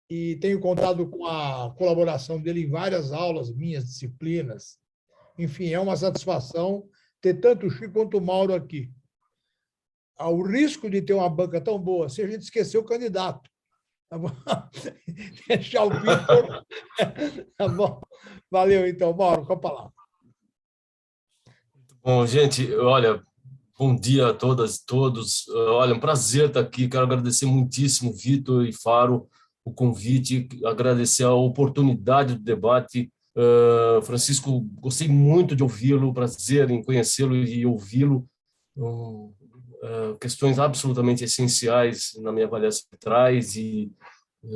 e tenho contado com a colaboração dele em várias aulas, minhas disciplinas. Enfim, é uma satisfação ter tanto o Chico quanto o Mauro aqui. O risco de ter uma banca tão boa se a gente esquecer o candidato. Tá bom? Deixar o Vitor. Tá bom? Valeu, então, Mauro, com a palavra. Bom, gente, olha, bom dia a todas e todos. Olha, um prazer estar aqui. Quero agradecer muitíssimo, Vitor e Faro, o convite, agradecer a oportunidade do debate. Francisco, gostei muito de ouvi-lo, prazer em conhecê-lo e ouvi-lo. Questões absolutamente essenciais na minha avaliação que traz e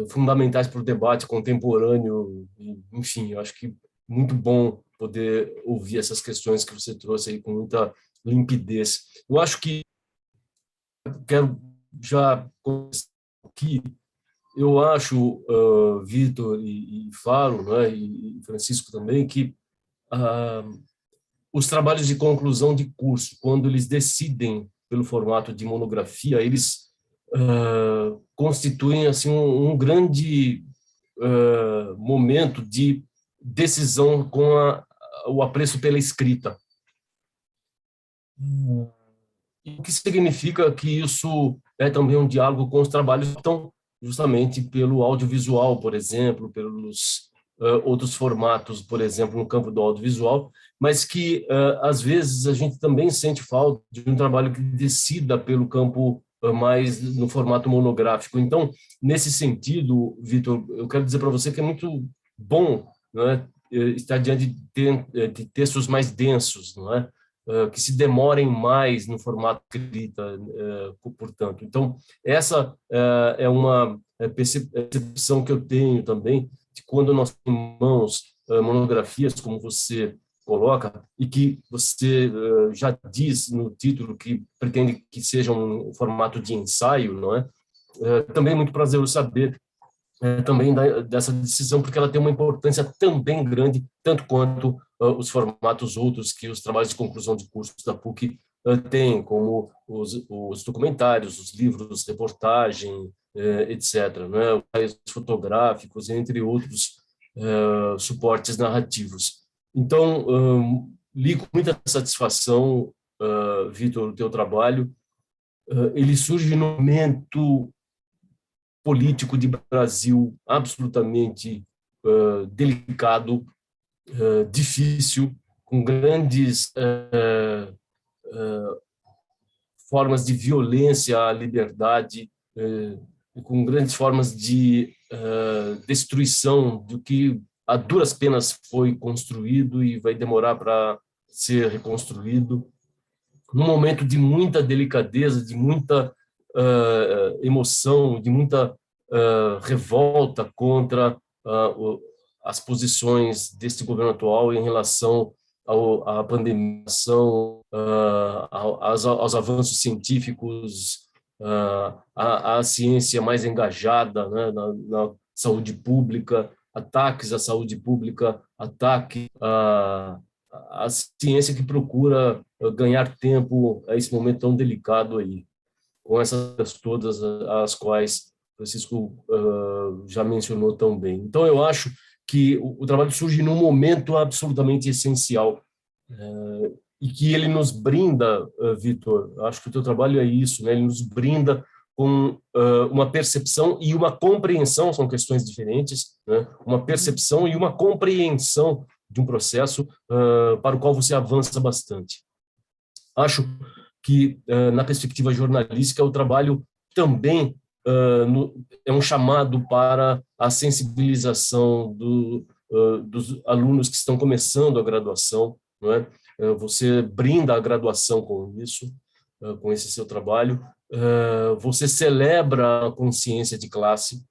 fundamentais para o debate contemporâneo. Enfim, eu acho que muito bom poder ouvir essas questões que você trouxe aí com muita limpidez. Eu acho que quero já começar aqui. Eu acho, Vitor e Faro, né, e Francisco também, que os trabalhos de conclusão de curso, quando eles decidem pelo formato de monografia, eles constituem assim um grande momento de decisão com o apreço pela escrita. O que significa que isso é também um diálogo com os trabalhos que estão justamente pelo audiovisual, por exemplo, pelos outros formatos, por exemplo, no campo do audiovisual, mas que, às vezes, a gente também sente falta de um trabalho que decida pelo campo mais no formato monográfico. Então, nesse sentido, Vitor, eu quero dizer para você que é muito bom, não é, estar diante de textos mais densos, não é? Que se demorem mais no formato escrita, portanto. Então, essa é uma percepção que eu tenho também, de quando nós temos monografias, como você coloca, e que você já diz no título que pretende que seja um formato de ensaio, não é? Também é muito prazeroso saber também dessa decisão, porque ela tem uma importância também grande, tanto quanto os formatos outros que os trabalhos de conclusão de cursos da PUC têm, como os documentários, os livros, reportagem, etc., né? Os fotográficos, entre outros suportes narrativos. Então, li com muita satisfação, Vitor, o teu trabalho. Ele surge no momento político de Brasil absolutamente delicado, difícil, com grandes formas de violência à liberdade, com grandes formas de destruição do que a duras penas foi construído e vai demorar para ser reconstruído, num momento de muita delicadeza, de muita emoção, de muita revolta contra as posições deste governo atual em relação à pandemia, aos avanços científicos, à ciência mais engajada, né, na saúde pública, ataques à saúde pública, ataque à ciência que procura ganhar tempo a esse momento tão delicado aí, com essas todas as quais Francisco já mencionou tão bem. Então, eu acho que o trabalho surge num momento absolutamente essencial e que ele nos brinda, Vitor, acho que o teu trabalho é isso, né? Ele nos brinda com uma percepção e uma compreensão, são questões diferentes, né? Uma percepção e uma compreensão de um processo para o qual você avança bastante. Acho que, na perspectiva jornalística, o trabalho também é um chamado para a sensibilização dos alunos que estão começando a graduação, não é? Você brinda a graduação com isso, com esse seu trabalho, você celebra a consciência de classe,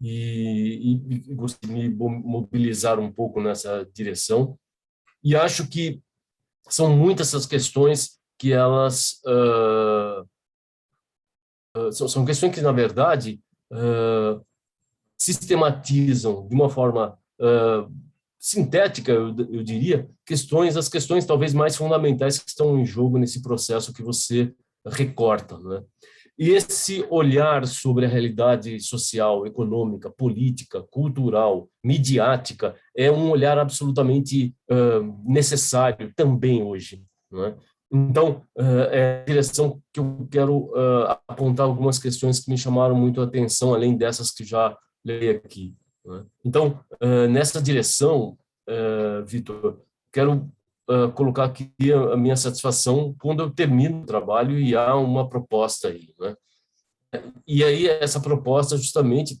e gostaria de me mobilizar um pouco nessa direção, e acho que são muitas essas questões que elas são questões que, na verdade, sistematizam de uma forma sintética, eu diria, as questões talvez mais fundamentais que estão em jogo nesse processo que você recorta, né? E esse olhar sobre a realidade social, econômica, política, cultural, midiática, é um olhar absolutamente necessário também hoje, não é? Então, é a direção que eu quero apontar algumas questões que me chamaram muito a atenção, além dessas que já li aqui, não é? Então, nessa direção, Vitor, quero colocar aqui a minha satisfação quando eu termino o trabalho e há uma proposta aí, né? E aí essa proposta justamente,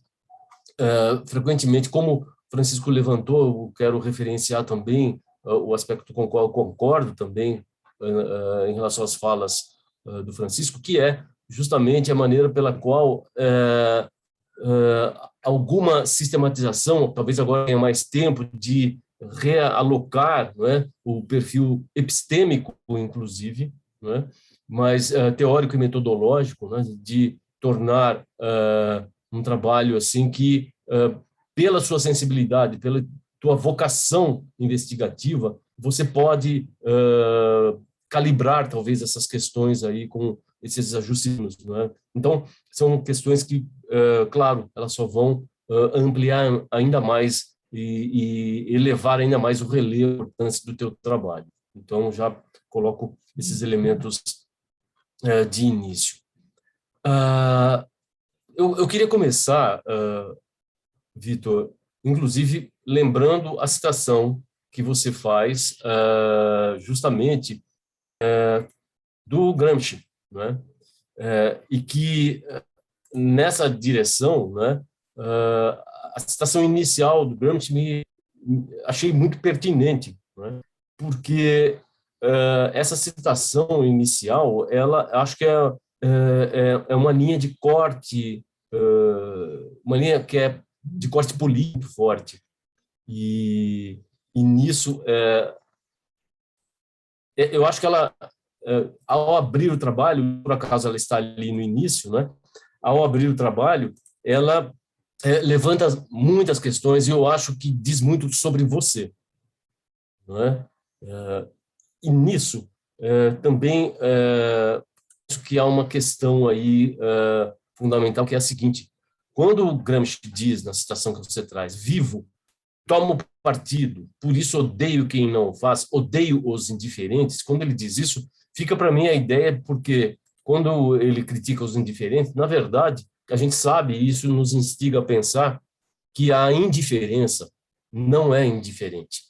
frequentemente, como Francisco levantou, eu quero referenciar também o aspecto com o qual eu concordo também em relação às falas do Francisco, que é justamente a maneira pela qual alguma sistematização, talvez agora tenha mais tempo de realocar, não é, o perfil epistêmico, inclusive, não é, mas teórico e metodológico, né, de tornar um trabalho assim que, pela sua sensibilidade, pela tua vocação investigativa, você pode calibrar talvez essas questões aí com esses ajustes, não é? Então, são questões que, claro, elas só vão ampliar ainda mais e elevar ainda mais o relevo, a importância do teu trabalho. Então, já coloco esses elementos de início. Eu queria começar, Vitor, inclusive lembrando a citação que você faz justamente do Gramsci, né? E que nessa direção, né, a citação inicial do Gramsci achei muito pertinente, né? Porque essa citação inicial, ela acho que é uma linha de corte, uma linha que é de corte político forte, e nisso eu acho que ela, ao abrir o trabalho, por acaso ela está ali no início, né? Ao abrir o trabalho, ela levanta muitas questões e eu acho que diz muito sobre você, não é? E nisso também acho que há uma questão aí fundamental, que é a seguinte: quando o Gramsci diz na citação que você traz, vivo, tomo partido, por isso odeio quem não o faz, odeio os indiferentes, quando ele diz isso, fica para mim a ideia, porque quando ele critica os indiferentes, na verdade, a gente sabe, e isso nos instiga a pensar, que a indiferença não é indiferente,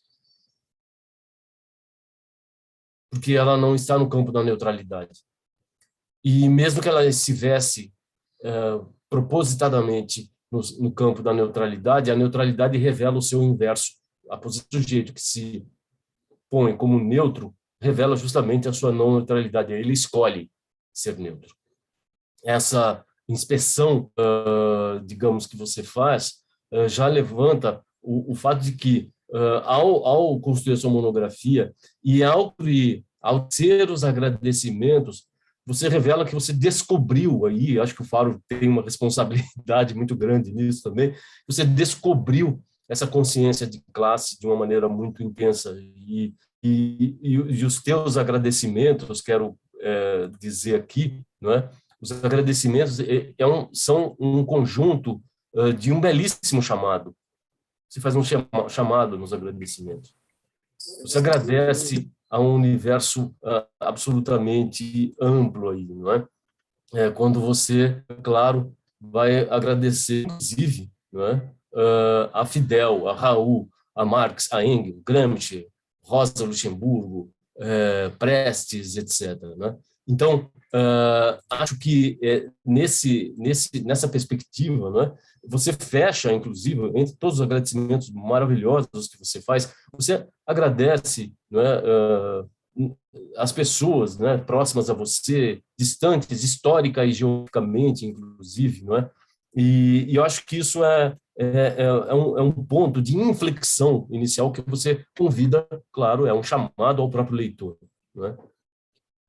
porque ela não está no campo da neutralidade. E mesmo que ela estivesse propositadamente no campo da neutralidade, a neutralidade revela o seu inverso. A posição do sujeito que se põe como neutro revela justamente a sua não neutralidade. Ele escolhe ser neutro. Essa inspeção, digamos, que você faz, já levanta o fato de que, ao construir a sua monografia e ao ter os agradecimentos, você revela que você descobriu aí, acho que o Faro tem uma responsabilidade muito grande nisso também, você descobriu essa consciência de classe de uma maneira muito intensa, e os teus agradecimentos, quero dizer aqui, não é? Os agradecimentos são um conjunto de um belíssimo chamado. Você faz um chamado nos agradecimentos. Você agradece a um universo absolutamente amplo aí, não é? Quando você, claro, vai agradecer, inclusive, não é? A Fidel, a Raul, a Marx, a Engels, Gramsci, Rosa Luxemburgo, Prestes, etc., né? Então, acho que nessa perspectiva, né, você fecha, inclusive, entre todos os agradecimentos maravilhosos que você faz, você agradece, né, as pessoas, né, próximas a você, distantes histórica e geograficamente, inclusive, não é? E eu acho que isso é um ponto de inflexão inicial que você convida, claro, é um chamado ao próprio leitor, não é?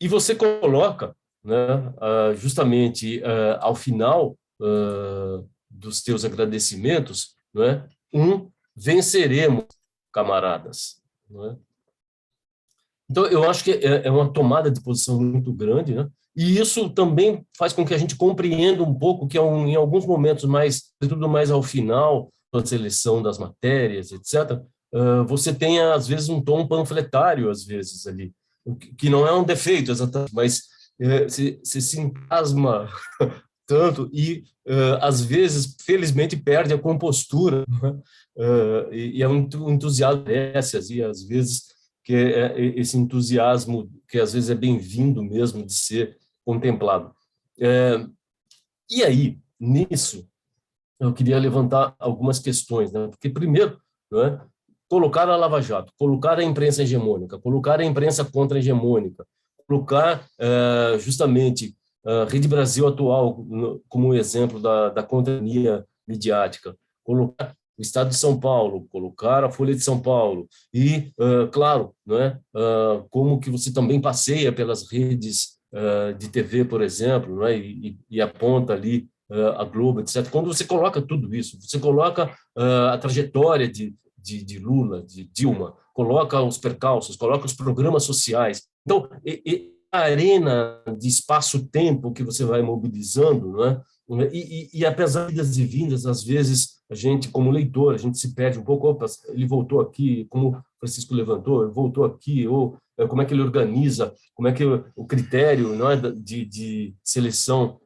E você coloca, né, justamente ao final dos teus agradecimentos, não é? Venceremos, camaradas, não é? Então, eu acho que é uma tomada de posição muito grande, né? E isso também faz com que a gente compreenda um pouco que, em alguns momentos, tudo mais ao final da seleção das matérias, etc., você tem, às vezes, um tom panfletário, às vezes, ali, o que não é um defeito, exatamente, mas se entasma tanto e, às vezes, felizmente, perde a compostura, né? E é um entusiasmo dessas, e às vezes que esse entusiasmo que às vezes é bem-vindo mesmo de ser contemplado. E aí, nisso, eu queria levantar algumas questões, né? Porque, primeiro, né, colocar a Lava Jato, colocar a imprensa hegemônica, colocar a imprensa contra-hegemônica, colocar justamente a Rede Brasil atual como exemplo da contra-hegemonia midiática, colocar o Estado de São Paulo, colocar a Folha de São Paulo e, claro, né, como que você também passeia pelas redes de TV, por exemplo, né, e aponta ali a Globo, etc. Quando você coloca tudo isso, você coloca a trajetória de Lula, de Dilma, coloca os percalços, coloca os programas sociais. Então, a arena de espaço-tempo que você vai mobilizando, né? E apesar de idas e vindas, às vezes a gente, como leitor, a gente se perde um pouco. Opa, ele voltou aqui, como o Francisco levantou, ele voltou aqui, ou como é que ele organiza, como é que o critério, não é, de seleção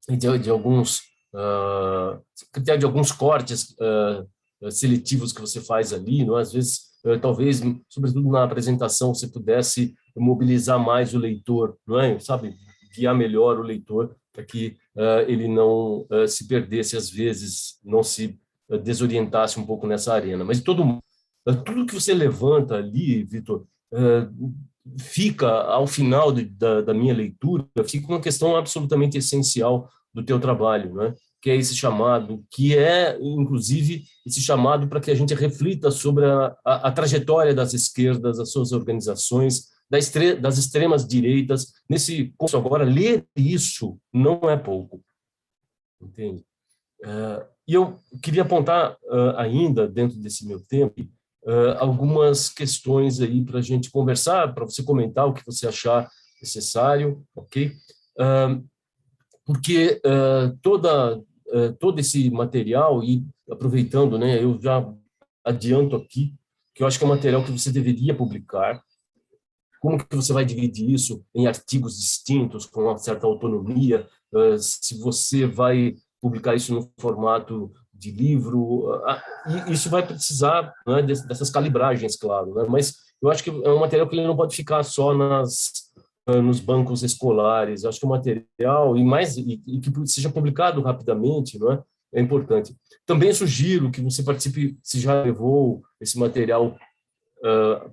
de alguns critério de alguns cortes seletivos que você faz ali, não é? Às vezes, talvez, sobretudo na apresentação, você pudesse mobilizar mais o leitor, não é? Sabe, guiar melhor o leitor para que ele não se perdesse às vezes, não se desorientasse um pouco nessa arena. Mas tudo que você levanta ali, Vitor, fica ao final da minha leitura, fica uma questão absolutamente essencial do teu trabalho, né? Que é esse chamado, que é, inclusive, esse chamado para que a gente reflita sobre a trajetória das esquerdas, das suas organizações, das extremas direitas. Nesse curso agora, ler isso não é pouco, entende? E eu queria apontar ainda, dentro desse meu tempo, algumas questões aí para a gente conversar, para você comentar o que você achar necessário, ok? Porque todo esse material, e aproveitando, né, eu já adianto aqui, que eu acho que é um material que você deveria publicar. Como que você vai dividir isso em artigos distintos, com uma certa autonomia? Se você vai publicar isso no formato de livro, e isso vai precisar, né, dessas calibragens, claro, né? Mas eu acho que é um material que ele não pode ficar só nos bancos escolares. Eu acho que o material, e que seja publicado rapidamente, não é? É importante. Também sugiro que você participe, se já levou esse material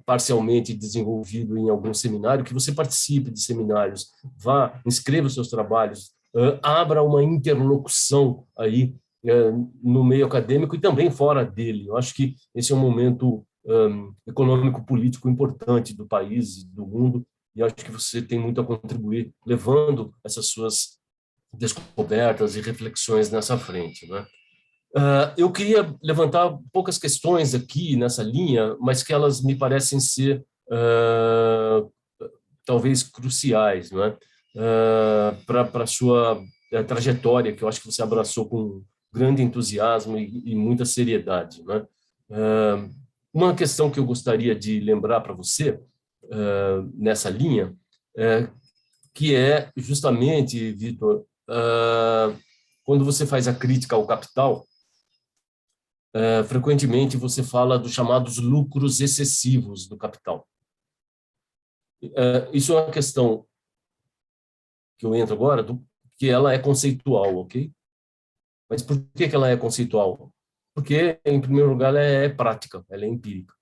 parcialmente desenvolvido em algum seminário, que você participe de seminários, vá, inscreva os seus trabalhos, abra uma interlocução aí no meio acadêmico e também fora dele. Eu acho que esse é um momento econômico-político importante do país e do mundo, e acho que você tem muito a contribuir, levando essas suas descobertas e reflexões nessa frente, né? Eu queria levantar poucas questões aqui nessa linha, mas que elas me parecem ser talvez cruciais, não é? Para a sua trajetória, que eu acho que você abraçou com grande entusiasmo e muita seriedade, não é? Uma questão que eu gostaria de lembrar para você nessa linha, que é justamente, Vitor, quando você faz a crítica ao capital, frequentemente você fala dos chamados lucros excessivos do capital. Isso é uma questão que eu entro agora, que ela é conceitual, ok? Mas por que ela é conceitual? Porque, em primeiro lugar, ela é prática, ela é empírica.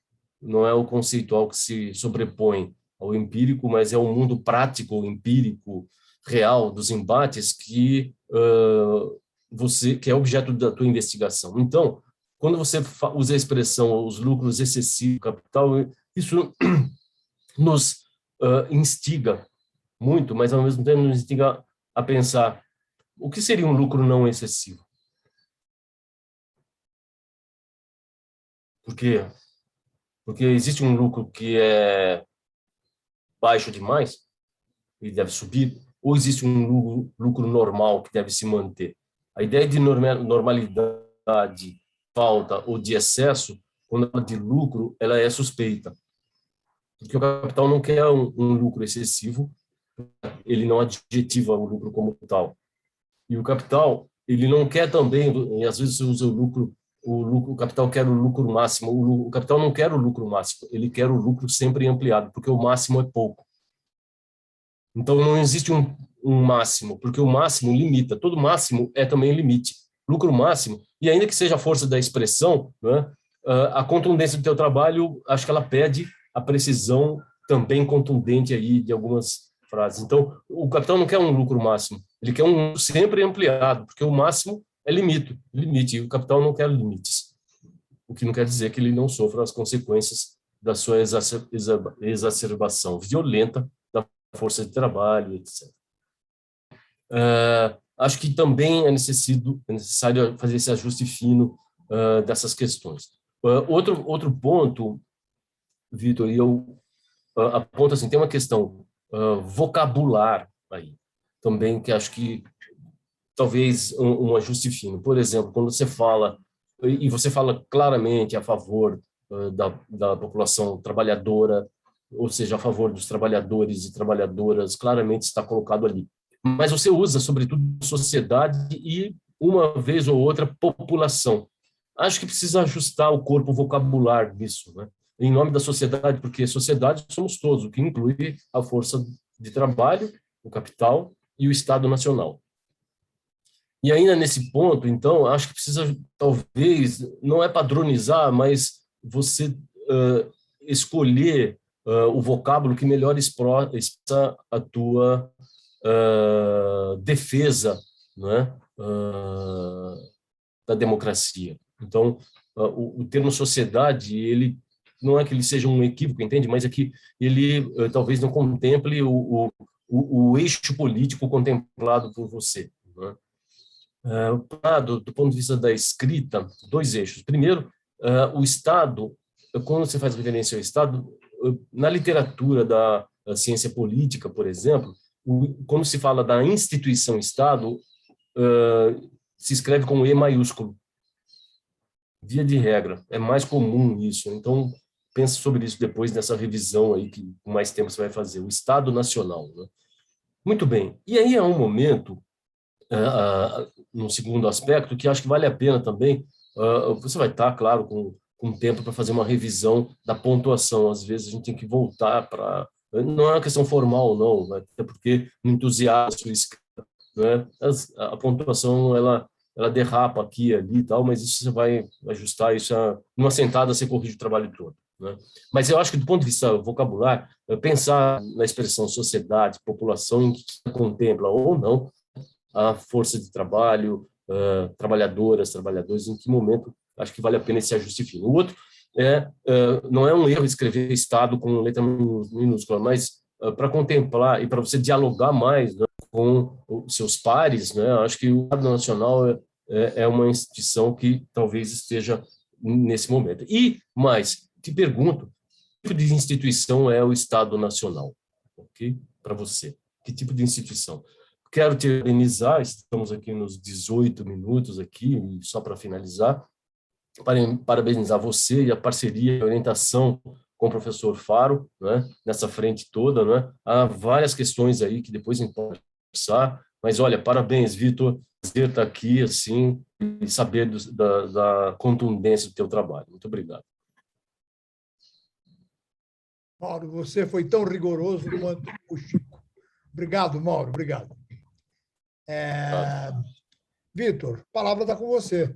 Não é o conceitual que se sobrepõe ao empírico, mas é o mundo prático, empírico, real dos embates que é objeto da tua investigação. Então, quando você usa a expressão os lucros excessivos do capital, isso nos instiga muito, mas ao mesmo tempo nos instiga a pensar o que seria um lucro não excessivo. Por quê? Porque existe um lucro que é baixo demais e deve subir, ou existe um lucro normal que deve se manter? A ideia de normalidade, falta ou de excesso, quando ela de lucro, ela é suspeita. Porque o capital não quer um lucro excessivo, ele não adjetiva o lucro como tal. E o capital, ele não quer também, e às vezes você usa o capital quer o lucro máximo, o capital não quer o lucro máximo, ele quer o lucro sempre ampliado, porque o máximo é pouco. Então não existe um máximo, porque o máximo limita, todo máximo é também limite. Lucro máximo, e ainda que seja a força da expressão, né, a contundência do teu trabalho, acho que ela pede a precisão também contundente aí de algumas frases. Então, o capital não quer um lucro máximo, ele quer um lucro sempre ampliado, porque o máximo é limite, e o capital não quer limites. O que não quer dizer que ele não sofra as consequências da sua exacerbação violenta da força de trabalho, etc. Acho que também é necessário fazer esse ajuste fino dessas questões. Outro ponto, Vitor, e eu aponto assim, tem uma questão vocabular aí, também que acho que talvez um ajuste fino. Por exemplo, quando você fala, e você fala claramente a favor da população trabalhadora, ou seja, a favor dos trabalhadores e trabalhadoras, claramente está colocado ali. Mas você usa, sobretudo, sociedade e, uma vez ou outra, população. Acho que precisa ajustar o corpo vocabular disso, né? Em nome da sociedade, porque sociedade somos todos, o que inclui a força de trabalho, o capital e o Estado Nacional. E ainda nesse ponto, então, acho que precisa, talvez, não é padronizar, mas você escolher o vocábulo que melhor expressa a tua defesa, né, da democracia. Então, o termo sociedade, ele não é que ele seja um equívoco, entende? Mas é que ele talvez não contemple o eixo político contemplado por você, né? Do ponto de vista da escrita, dois eixos. Primeiro, o Estado, quando você faz referência ao Estado, na literatura da ciência política, por exemplo, quando se fala da instituição Estado, se escreve com E maiúsculo. Via de regra, é mais comum isso. Então, pense sobre isso depois nessa revisão aí, que com mais tempo você vai fazer, o Estado Nacional, né? Muito bem. E aí é um momento, no segundo aspecto, que acho que vale a pena também, você vai estar, claro, com tempo para fazer uma revisão da pontuação. Às vezes a gente tem que voltar para... Não é uma questão formal, não, né? Até porque no entusiasmo, né? A pontuação, ela derrapa aqui e ali e tal, mas isso você vai ajustar, isso numa sentada você corrige o trabalho todo, né? Mas eu acho que do ponto de vista vocabular, pensar na expressão sociedade, população, em que contempla ou não a força de trabalho, trabalhadoras, trabalhadores, em que momento acho que vale a pena esse ajuste fino. O outro não é um erro escrever Estado com letra minúscula, mas para contemplar e para você dialogar mais, né, com os seus pares, né, acho que o Estado Nacional é uma instituição que talvez esteja nesse momento. E mais, te pergunto, que tipo de instituição é o Estado Nacional? Ok? Para você. Que tipo de instituição? Quero te parabenizar, estamos aqui nos 18 minutos aqui, só para finalizar, parabenizar você e a parceria e orientação com o professor Faro, né, nessa frente toda, né? Há várias questões aí que depois a gente pode conversar, mas olha, parabéns, Vitor, prazer estar aqui, assim, e saber da contundência do teu trabalho. Muito obrigado. Mauro, você foi tão rigoroso quanto o Chico. Obrigado, Mauro, obrigado. Vitor, a palavra está com você.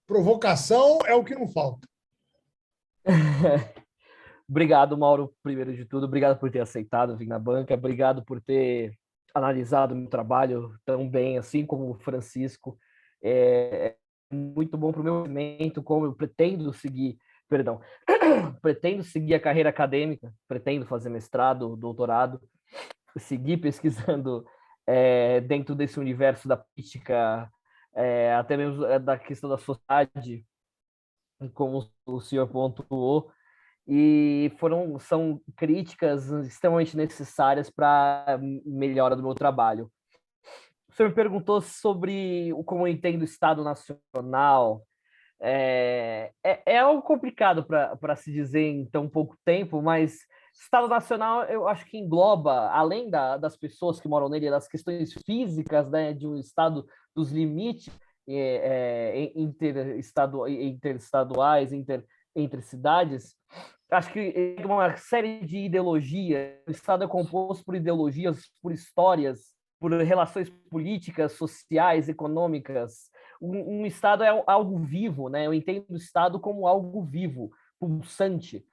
Provocação é o que não falta. Obrigado, Mauro, primeiro de tudo. Obrigado por ter aceitado vir na banca. Obrigado por ter analisado o meu trabalho tão bem, assim como o Francisco. É muito bom para o meu movimento, como eu pretendo seguir, pretendo seguir a carreira acadêmica, pretendo fazer mestrado, doutorado, seguir pesquisando dentro desse universo da política, até mesmo da questão da sociedade, como o senhor pontuou. e são críticas extremamente necessárias para a melhora do meu trabalho. O senhor me perguntou sobre como eu entendo o Estado Nacional. É algo complicado para se dizer em tão pouco tempo, mas Estado Nacional eu acho que engloba, além das pessoas que moram nele, das questões físicas, né, de um Estado, dos limites interestaduais, entre cidades. Acho que é uma série de ideologias. O Estado é composto por ideologias, por histórias, por relações políticas, sociais, econômicas. Um Estado é algo vivo, né? Eu entendo o Estado como algo vivo, pulsante,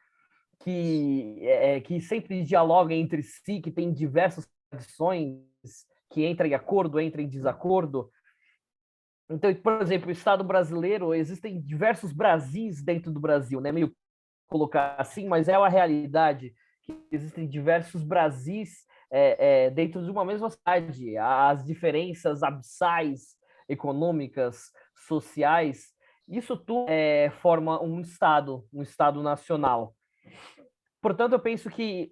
que sempre dialoga entre si, que tem diversas tradições, que entra em acordo, entra em desacordo. Então, por exemplo, o Estado brasileiro, existem diversos Brasis dentro do Brasil, né? Meio colocar assim, mas é uma realidade que existem diversos Brasis dentro de uma mesma cidade. As diferenças abissais, econômicas, sociais, isso tudo forma um Estado nacional. Portanto, eu penso que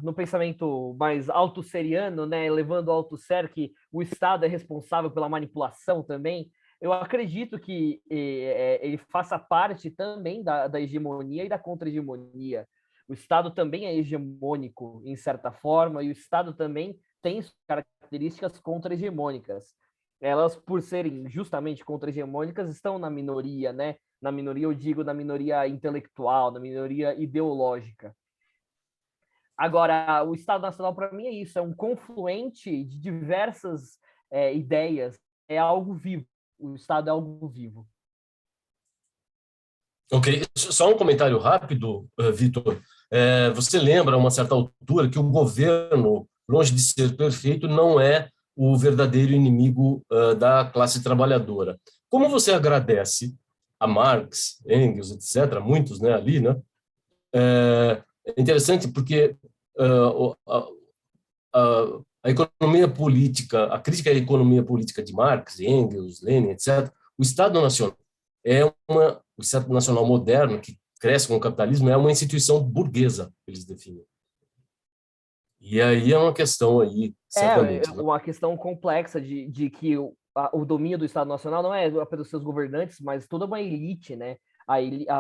no pensamento mais autosseriano, né, levando ao autosser que o Estado é responsável pela manipulação também, eu acredito que ele faça parte também da hegemonia e da contra-hegemonia. O Estado também é hegemônico, em certa forma, e o Estado também tem características contra-hegemônicas. Elas, por serem justamente contra-hegemônicas, estão na minoria, né? Na minoria, eu digo, na minoria intelectual, na minoria ideológica. Agora, o Estado Nacional, para mim, é isso, é um confluente de diversas ideias, é algo vivo. O Estado é algo vivo. Ok, só um comentário rápido, Vitor. Você lembra, a uma certa altura, que o governo, longe de ser perfeito, não é o verdadeiro inimigo da classe trabalhadora. Como você agradece a Marx, Engels, etc., muitos, né, ali, né? É interessante porque a economia política, a crítica à economia política de Marx, Engels, Lenin, etc., o Estado Nacional o Estado Nacional moderno, que cresce com o capitalismo, é uma instituição burguesa, eles definem. E aí é uma questão aí, certamente. Né? Uma questão complexa de que o domínio do Estado Nacional não é apenas dos seus governantes, mas toda uma elite, né?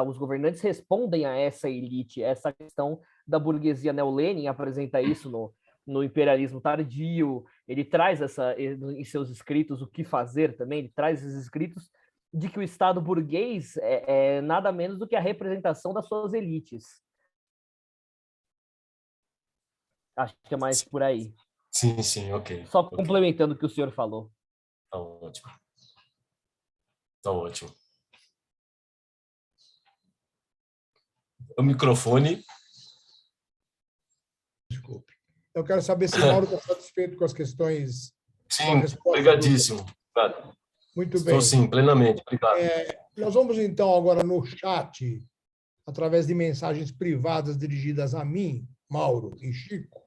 Os governantes respondem a essa elite. Essa questão da burguesia, né? O Lenin apresenta isso no Imperialismo Tardio, ele traz em seus escritos o que fazer também, ele traz esses escritos de que o Estado burguês é nada menos do que a representação das suas elites. Acho que é mais por aí. Sim, ok. Só complementando o que o senhor falou. Tá ótimo. Tá ótimo. O microfone. Desculpe. Eu quero saber se o Mauro está satisfeito com as questões. Sim, obrigadíssimo. Muito bem. Estou sim, plenamente. Obrigado. Nós vamos, então, agora no chat, através de mensagens privadas dirigidas a mim, Mauro e Chico,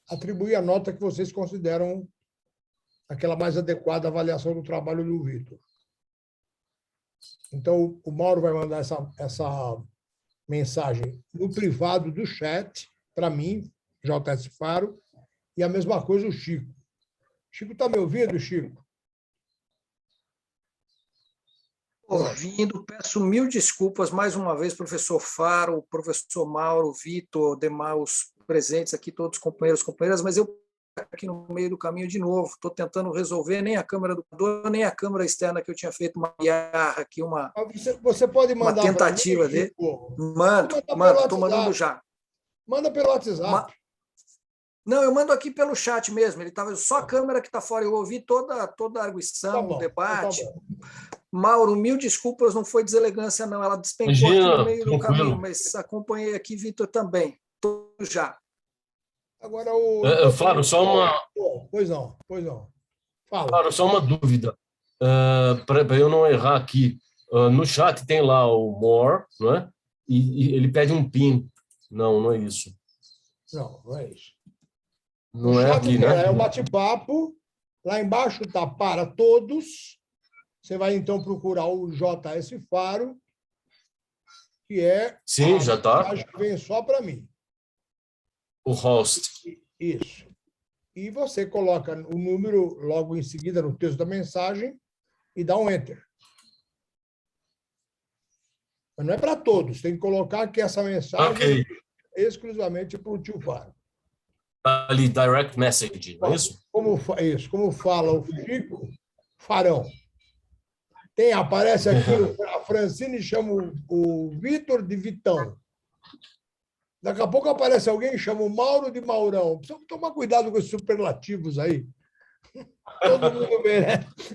atribuir a nota que vocês consideram aquela mais adequada avaliação do trabalho do Vitor. Então, o Mauro vai mandar essa mensagem no privado do chat, para mim, JS Faro, e a mesma coisa o Chico. Chico, está me ouvindo, Chico? Ouvindo, peço mil desculpas mais uma vez, professor Faro, professor Mauro, Vitor, demais presentes aqui, todos companheiros e companheiras, mas eu aqui no meio do caminho de novo, estou tentando resolver nem a câmera do computador, nem a câmera externa que eu tinha feito uma guiarra aqui, você pode mandar uma tentativa dele. Mando, estou mandando já. Manda pelo WhatsApp. Não, eu mando aqui pelo chat mesmo. Ele estava só a câmera que está fora. Eu ouvi toda a arguição, o debate. Mauro, mil desculpas, não foi deselegância, não. Ela despencou aqui no meio do caminho, mas acompanhei aqui, Vitor, também. Estou já. Agora Faro, só uma. Pois não. Fala. Faro, só uma dúvida. Para eu não errar aqui. No chat tem lá o more, não é? E ele pede um PIN. Não é isso. Não é isso. Não é aqui, né? É o bate-papo. Lá embaixo está para todos. Você vai, então, procurar o JS Faro que é Sim, já está. mensagem que vem só para mim. O host. Isso. E você coloca o número logo em seguida no texto da mensagem e dá um enter. Mas não é para todos, tem que colocar que essa mensagem é exclusivamente para o tio Faro. Ali, direct message, não é isso? Como fala o Chico, Farão. Aparece aqui, a Francine chama o Vitor de Vitão. Daqui a pouco aparece alguém e chama o Mauro de Maurão. Precisa tomar cuidado com esses superlativos aí. Todo mundo merece.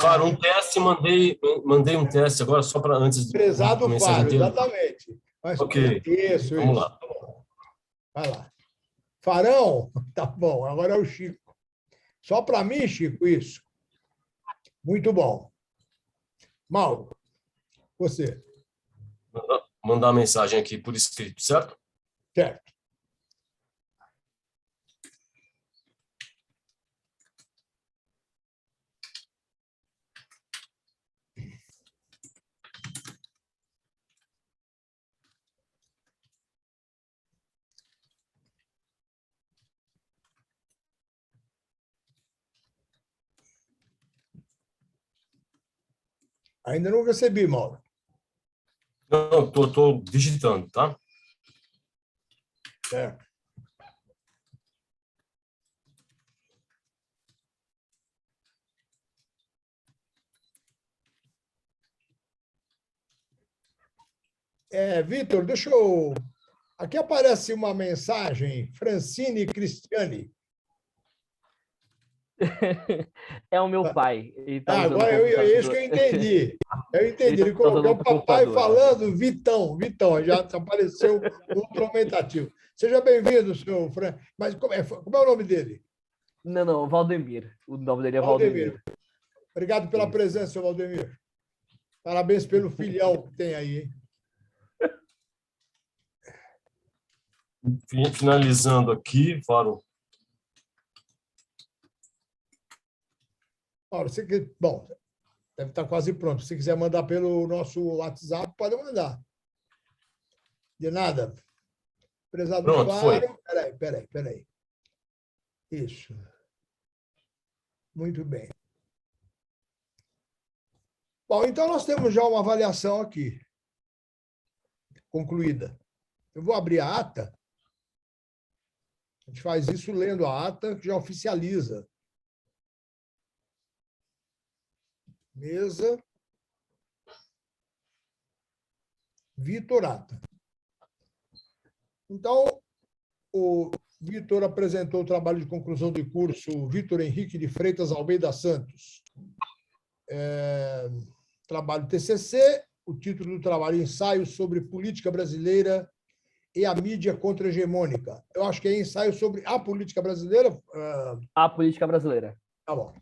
Claro, um teste, mandei um teste agora só para antes de Prezado Faro, exatamente. Mas, ok, isso. Vamos lá. Vai lá. Farão, tá bom, agora é o Chico. Só para mim, Chico, isso. Muito bom. Mauro, você. Mandar a mensagem aqui por escrito, certo? Certo. Ainda não recebi, Mauro. Não, estou digitando, tá? Certo. Vitor, deixa eu... Aqui aparece uma mensagem, Francine Cristiane. É o meu pai. Agora é isso que eu entendi. Ele colocou o papai falando Vitão. Já apareceu no aumentativo. Seja bem-vindo, senhor Fran. Mas como é o nome dele? Não, Valdemir. O nome dele é Valdemir. Obrigado pela presença, senhor Valdemir. Parabéns pelo filhão que tem aí, hein? Finalizando aqui, Faro. Bom, deve estar quase pronto. Se quiser mandar pelo nosso WhatsApp, pode mandar. De nada. Prezado Pronto, Faro. Peraí. Isso. Muito bem. Bom, então nós temos já uma avaliação aqui, concluída. Eu vou abrir a ata. A gente faz isso lendo a ata, que já oficializa. Mesa. Vitor Ata. Então, o Vitor apresentou o trabalho de conclusão de curso Vitor Henrique de Freitas Almeida Santos. Trabalho TCC, o título do trabalho, Ensaio sobre Política Brasileira e a Mídia Contra-Hegemônica. Eu acho que é ensaio sobre a política brasileira. A política brasileira. Tá bom.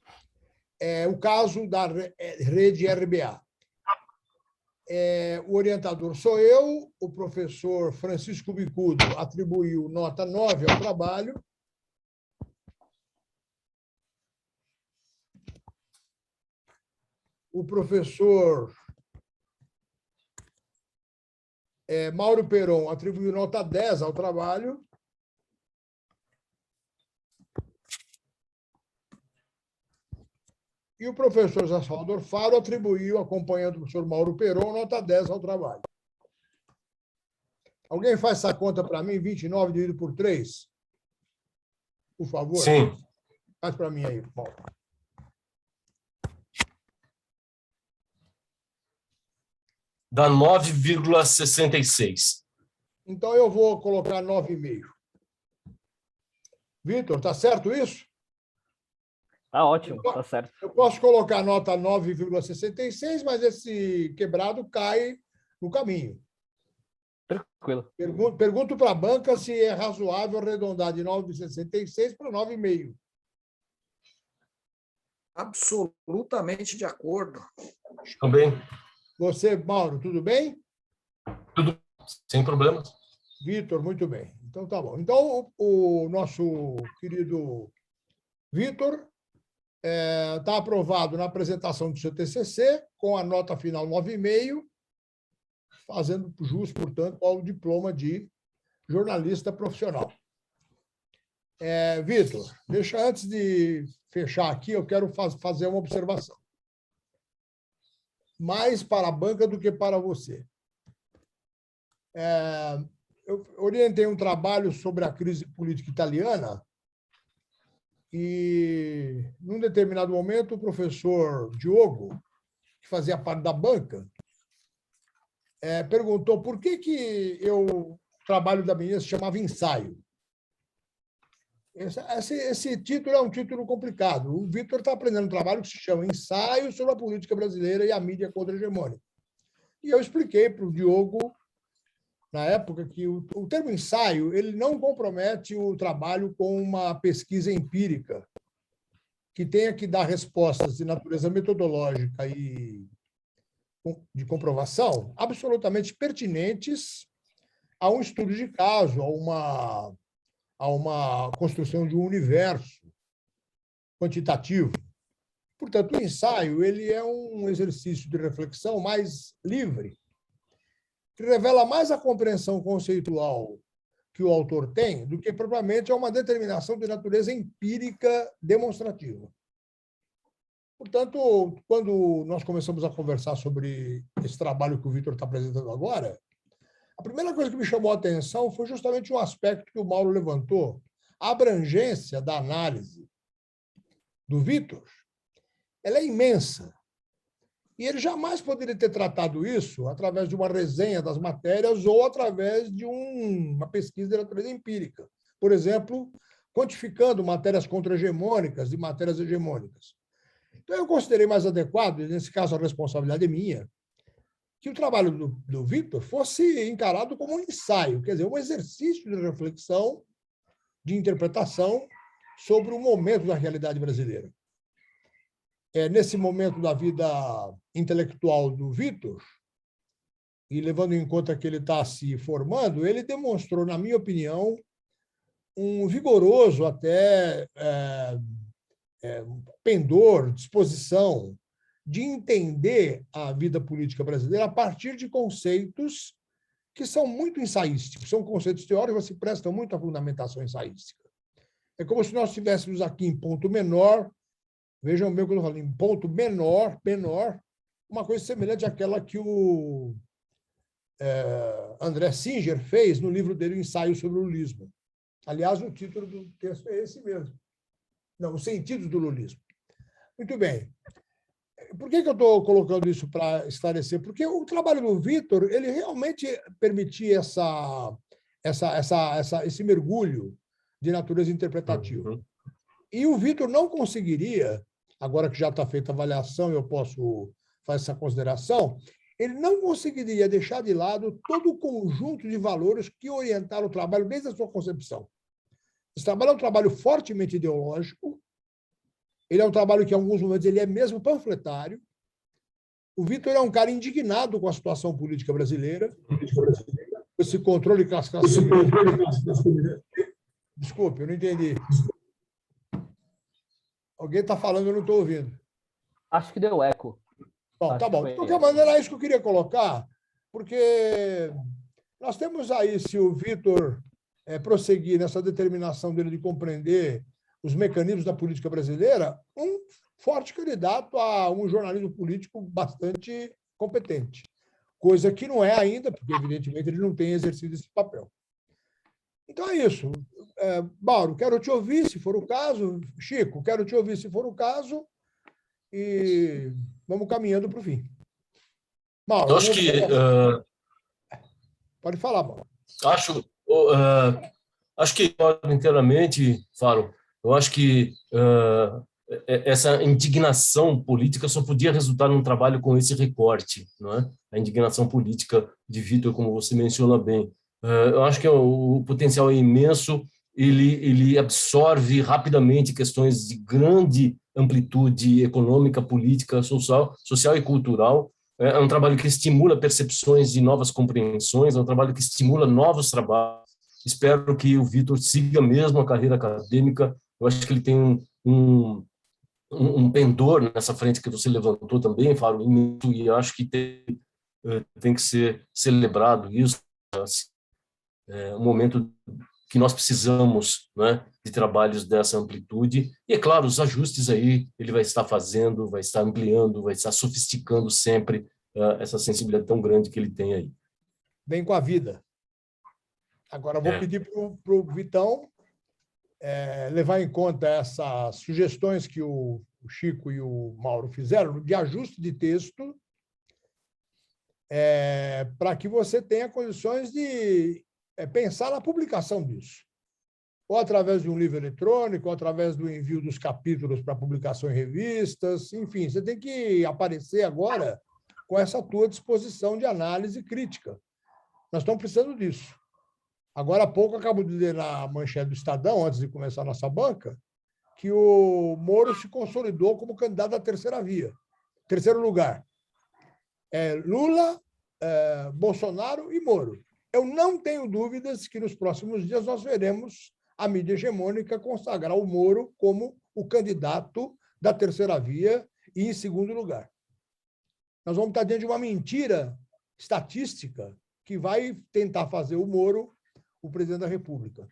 O caso da rede RBA. O orientador sou eu, o professor Francisco Bicudo atribuiu nota 9 ao trabalho. O professor Mauro Peron atribuiu nota 10 ao trabalho. E o professor Salvador Faro atribuiu, acompanhando o professor Mauro Peron, nota 10 ao trabalho. Alguém faz essa conta para mim? 29 dividido por 3? Por favor. Sim. Faz para mim aí, Paulo. Dá 9,66. Então, eu vou colocar 9,5. Vitor, está certo isso? Tá ótimo, tá certo. Eu posso colocar nota 9,66, mas esse quebrado cai no caminho. Tranquilo. Pergunto para a banca se é razoável arredondar de 9,66 para 9,5. Absolutamente de acordo. Também. Você, Mauro, tudo bem? Tudo sem problemas. Vitor, muito bem. Então, tá bom. Então, o nosso querido Vitor está aprovado na apresentação do seu TCC, com a nota final 9,5, fazendo jus, portanto, ao diploma de jornalista profissional. Vitor, antes de fechar aqui, eu quero fazer uma observação. Mais para a banca do que para você. Eu orientei um trabalho sobre a crise política italiana e, num determinado momento, o professor Diogo, que fazia parte da banca, perguntou por que o trabalho da menina se chamava Ensaio. Esse título é um título complicado. O Vitor está aprendendo um trabalho que se chama Ensaio sobre a Política Brasileira e a Mídia Contra-Hegemônica. E eu expliquei para o Diogo, na época, que o termo ensaio ele não compromete o trabalho com uma pesquisa empírica que tenha que dar respostas de natureza metodológica e de comprovação absolutamente pertinentes a um estudo de caso, a uma construção de um universo quantitativo. Portanto, o ensaio ele é um exercício de reflexão mais livre, que revela mais a compreensão conceitual que o autor tem do que propriamente uma determinação de natureza empírica demonstrativa. Portanto, quando nós começamos a conversar sobre esse trabalho que o Vitor está apresentando agora, a primeira coisa que me chamou a atenção foi justamente um aspecto que o Mauro levantou, a abrangência da análise do Vitor. Ela é imensa. E ele jamais poderia ter tratado isso através de uma resenha das matérias ou através de uma pesquisa de natureza empírica. Por exemplo, quantificando matérias contra-hegemônicas e matérias hegemônicas. Então, eu considerei mais adequado, e nesse caso a responsabilidade é minha, que o trabalho do Vitor fosse encarado como um ensaio, quer dizer, um exercício de reflexão, de interpretação sobre o momento da realidade brasileira. Nesse momento da vida intelectual do Vitor, e levando em conta que ele está se formando, ele demonstrou, na minha opinião, um vigoroso até pendor, disposição de entender a vida política brasileira a partir de conceitos que são muito ensaísticos, são conceitos teóricos que se prestam muito à fundamentação ensaística. É como se nós estivéssemos aqui em ponto menor, vejam bem o que eu estou falando, em ponto menor, uma coisa semelhante àquela que o André Singer fez no livro dele, o Ensaio sobre o Lulismo. Aliás, o título do texto é esse mesmo. Não, Os Sentidos do Lulismo. Muito bem. Por que eu estou colocando isso para esclarecer? Porque o trabalho do Vitor, ele realmente permitia esse mergulho de natureza interpretativa. E o Vitor não conseguiria, agora que já está feita a avaliação, eu posso fazer essa consideração, ele não conseguiria deixar de lado todo o conjunto de valores que orientaram o trabalho desde a sua concepção. Esse trabalho é um trabalho fortemente ideológico, ele é um trabalho que, em alguns momentos, ele é mesmo panfletário. O Vitor é um cara indignado com a situação política brasileira, esse controle classificação. Desculpe, eu não entendi. Alguém está falando, eu não estou ouvindo. Acho que deu eco. Bom, tá bom. De qualquer maneira, é isso que eu queria colocar, porque nós temos aí, se o Vitor prosseguir nessa determinação dele de compreender os mecanismos da política brasileira, um forte candidato a um jornalismo político bastante competente. Coisa que não é ainda, porque, evidentemente, ele não tem exercido esse papel. Então, é isso. Mauro, quero te ouvir, se for o caso. Chico, quero te ouvir, se for o caso. E vamos caminhando para o fim. Mauro, eu acho que... Pode falar, Mauro. Acho que, inteiramente, Faro, eu acho que essa indignação política só podia resultar num trabalho com esse recorte, não é? A indignação política de Vitor, como você menciona bem. Eu acho que o potencial é imenso, ele absorve rapidamente questões de grande amplitude econômica, política, social e cultural. É um trabalho que estimula percepções de novas compreensões, é um trabalho que estimula novos trabalhos. Espero que o Vitor siga mesmo a carreira acadêmica. Eu acho que ele tem um pendor nessa frente que você levantou também, Faro, e acho que tem tem que ser celebrado isso, assim, é um momento que nós precisamos, né, de trabalhos dessa amplitude. E, é claro, os ajustes aí ele vai estar fazendo, vai estar ampliando, vai estar sofisticando sempre essa sensibilidade tão grande que ele tem aí. Vem com a vida. Agora, vou pedir para o Vitão levar em conta essas sugestões que o Chico e o Mauro fizeram de ajuste de texto, para que você tenha condições de pensar na publicação disso. Ou através de um livro eletrônico, ou através do envio dos capítulos para publicação em revistas, enfim, você tem que aparecer agora com essa tua disposição de análise crítica. Nós estamos precisando disso. Agora há pouco, acabo de ler na manchete do Estadão, antes de começar a nossa banca, que o Moro se consolidou como candidato à terceira via. Terceiro lugar. Lula, Bolsonaro e Moro. Eu não tenho dúvidas que nos próximos dias nós veremos a mídia hegemônica consagrar o Moro como o candidato da terceira via e em segundo lugar. Nós vamos estar diante de uma mentira estatística que vai tentar fazer o Moro o presidente da República.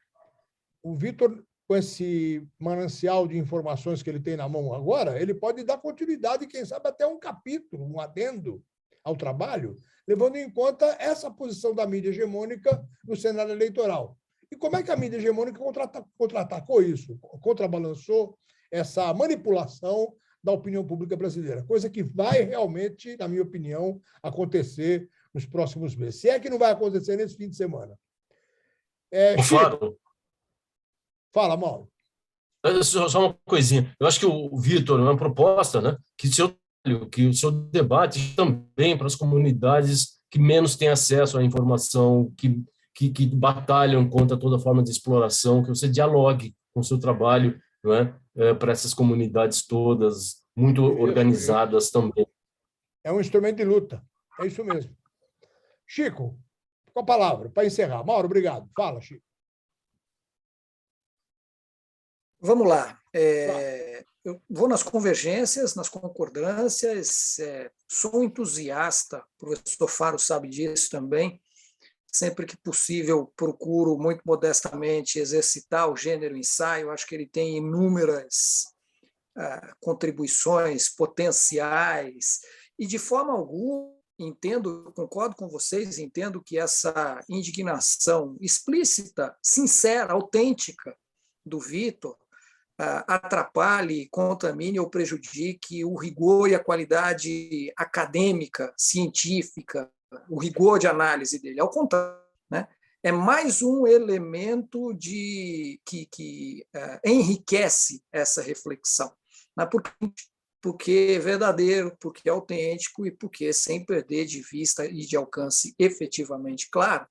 O Vitor, com esse manancial de informações que ele tem na mão agora, ele pode dar continuidade, quem sabe até um capítulo, um adendo ao trabalho, levando em conta essa posição da mídia hegemônica no cenário eleitoral. E como é que a mídia hegemônica contra-atacou isso, contrabalançou essa manipulação da opinião pública brasileira, coisa que vai realmente, na minha opinião, acontecer nos próximos meses. Se é que não vai acontecer nesse fim de semana. Chico, fala, Mauro. Só uma coisinha. Eu acho que o Vitor, uma proposta, né, que o seu debate também para as comunidades que menos têm acesso à informação, que batalham contra toda forma de exploração, que você dialogue com o seu trabalho, não é? Para essas comunidades todas, muito organizadas também. É um instrumento de luta. É isso mesmo. Chico, com a palavra, para encerrar. Mauro, obrigado. Fala, Chico. Vamos lá. Eu vou nas convergências, nas concordâncias. Sou um entusiasta, o professor Faro sabe disso também. Sempre que possível, procuro, muito modestamente, exercitar o gênero ensaio. Acho que ele tem inúmeras contribuições potenciais. E, de forma alguma, concordo com vocês, entendo que essa indignação explícita, sincera, autêntica do Vitor atrapalhe, contamine ou prejudique o rigor e a qualidade acadêmica, científica, o rigor de análise dele. Ao contrário, né? É mais um elemento que enriquece essa reflexão, né? Porque é verdadeiro, porque é autêntico e porque sem perder de vista e de alcance efetivamente claro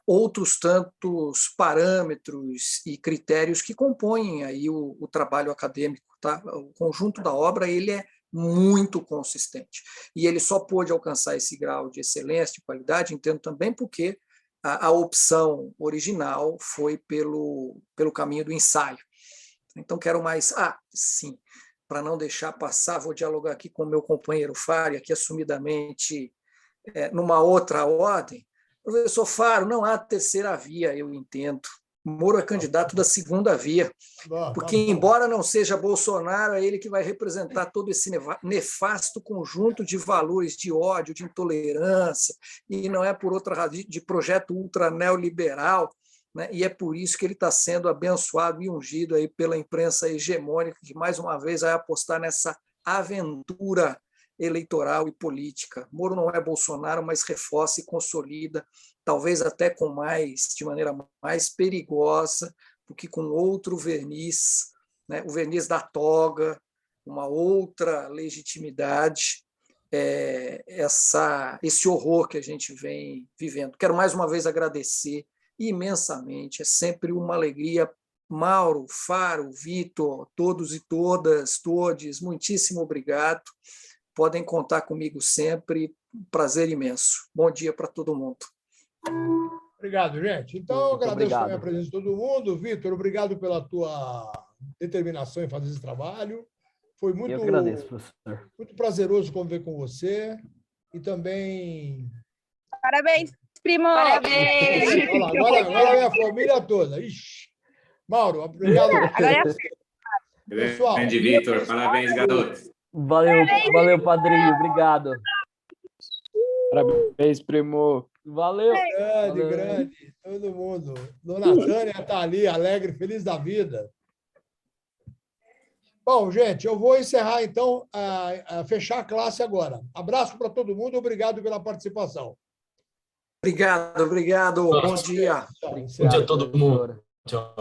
outros tantos parâmetros e critérios que compõem aí o trabalho acadêmico. Tá? O conjunto da obra ele é muito consistente. E ele só pôde alcançar esse grau de excelência, de qualidade, entendo também porque a opção original foi pelo caminho do ensaio. Então, quero mais... sim, para não deixar passar, vou dialogar aqui com o meu companheiro Fari, aqui assumidamente numa outra ordem. Professor Faro, não há terceira via, eu entendo. Moro é candidato da segunda via, porque, embora não seja Bolsonaro, é ele que vai representar todo esse nefasto conjunto de valores de ódio, de intolerância, e não é por outra razão, de projeto ultra neoliberal, né? E é por isso que ele está sendo abençoado e ungido aí pela imprensa hegemônica, que, mais uma vez, vai apostar nessa aventura eleitoral e política. Moro não é Bolsonaro, mas reforça e consolida, talvez até de maneira mais perigosa, do que com outro verniz, né? O verniz da toga, uma outra legitimidade, esse horror que a gente vem vivendo. Quero mais uma vez agradecer imensamente, é sempre uma alegria. Mauro, Faro, Vitor, todos e todas, todes, muitíssimo obrigado. Podem contar comigo sempre, um prazer imenso. Bom dia para todo mundo. Obrigado, gente. Então, eu agradeço também a presença de todo mundo. Vitor, obrigado pela tua determinação em fazer esse trabalho. Foi muito, eu agradeço, professor. Muito prazeroso conviver com você. e também... Parabéns, primo! Parabéns! Olha lá, agora a minha família toda. Ixi. Mauro, obrigado. Agora é Pessoal, Grande Vitor, parabéns, garoto. Valeu, padrinho. Obrigado. Parabéns, primo. Valeu. grande, Valeu. grande. Todo mundo. Dona Tânia está ali, alegre, feliz da vida. Bom, gente, eu vou encerrar, então, fechar a classe agora. Abraço para todo mundo, obrigado pela participação. Obrigado. Bom dia. Tchau, Bom dia a todo mundo. Tchau.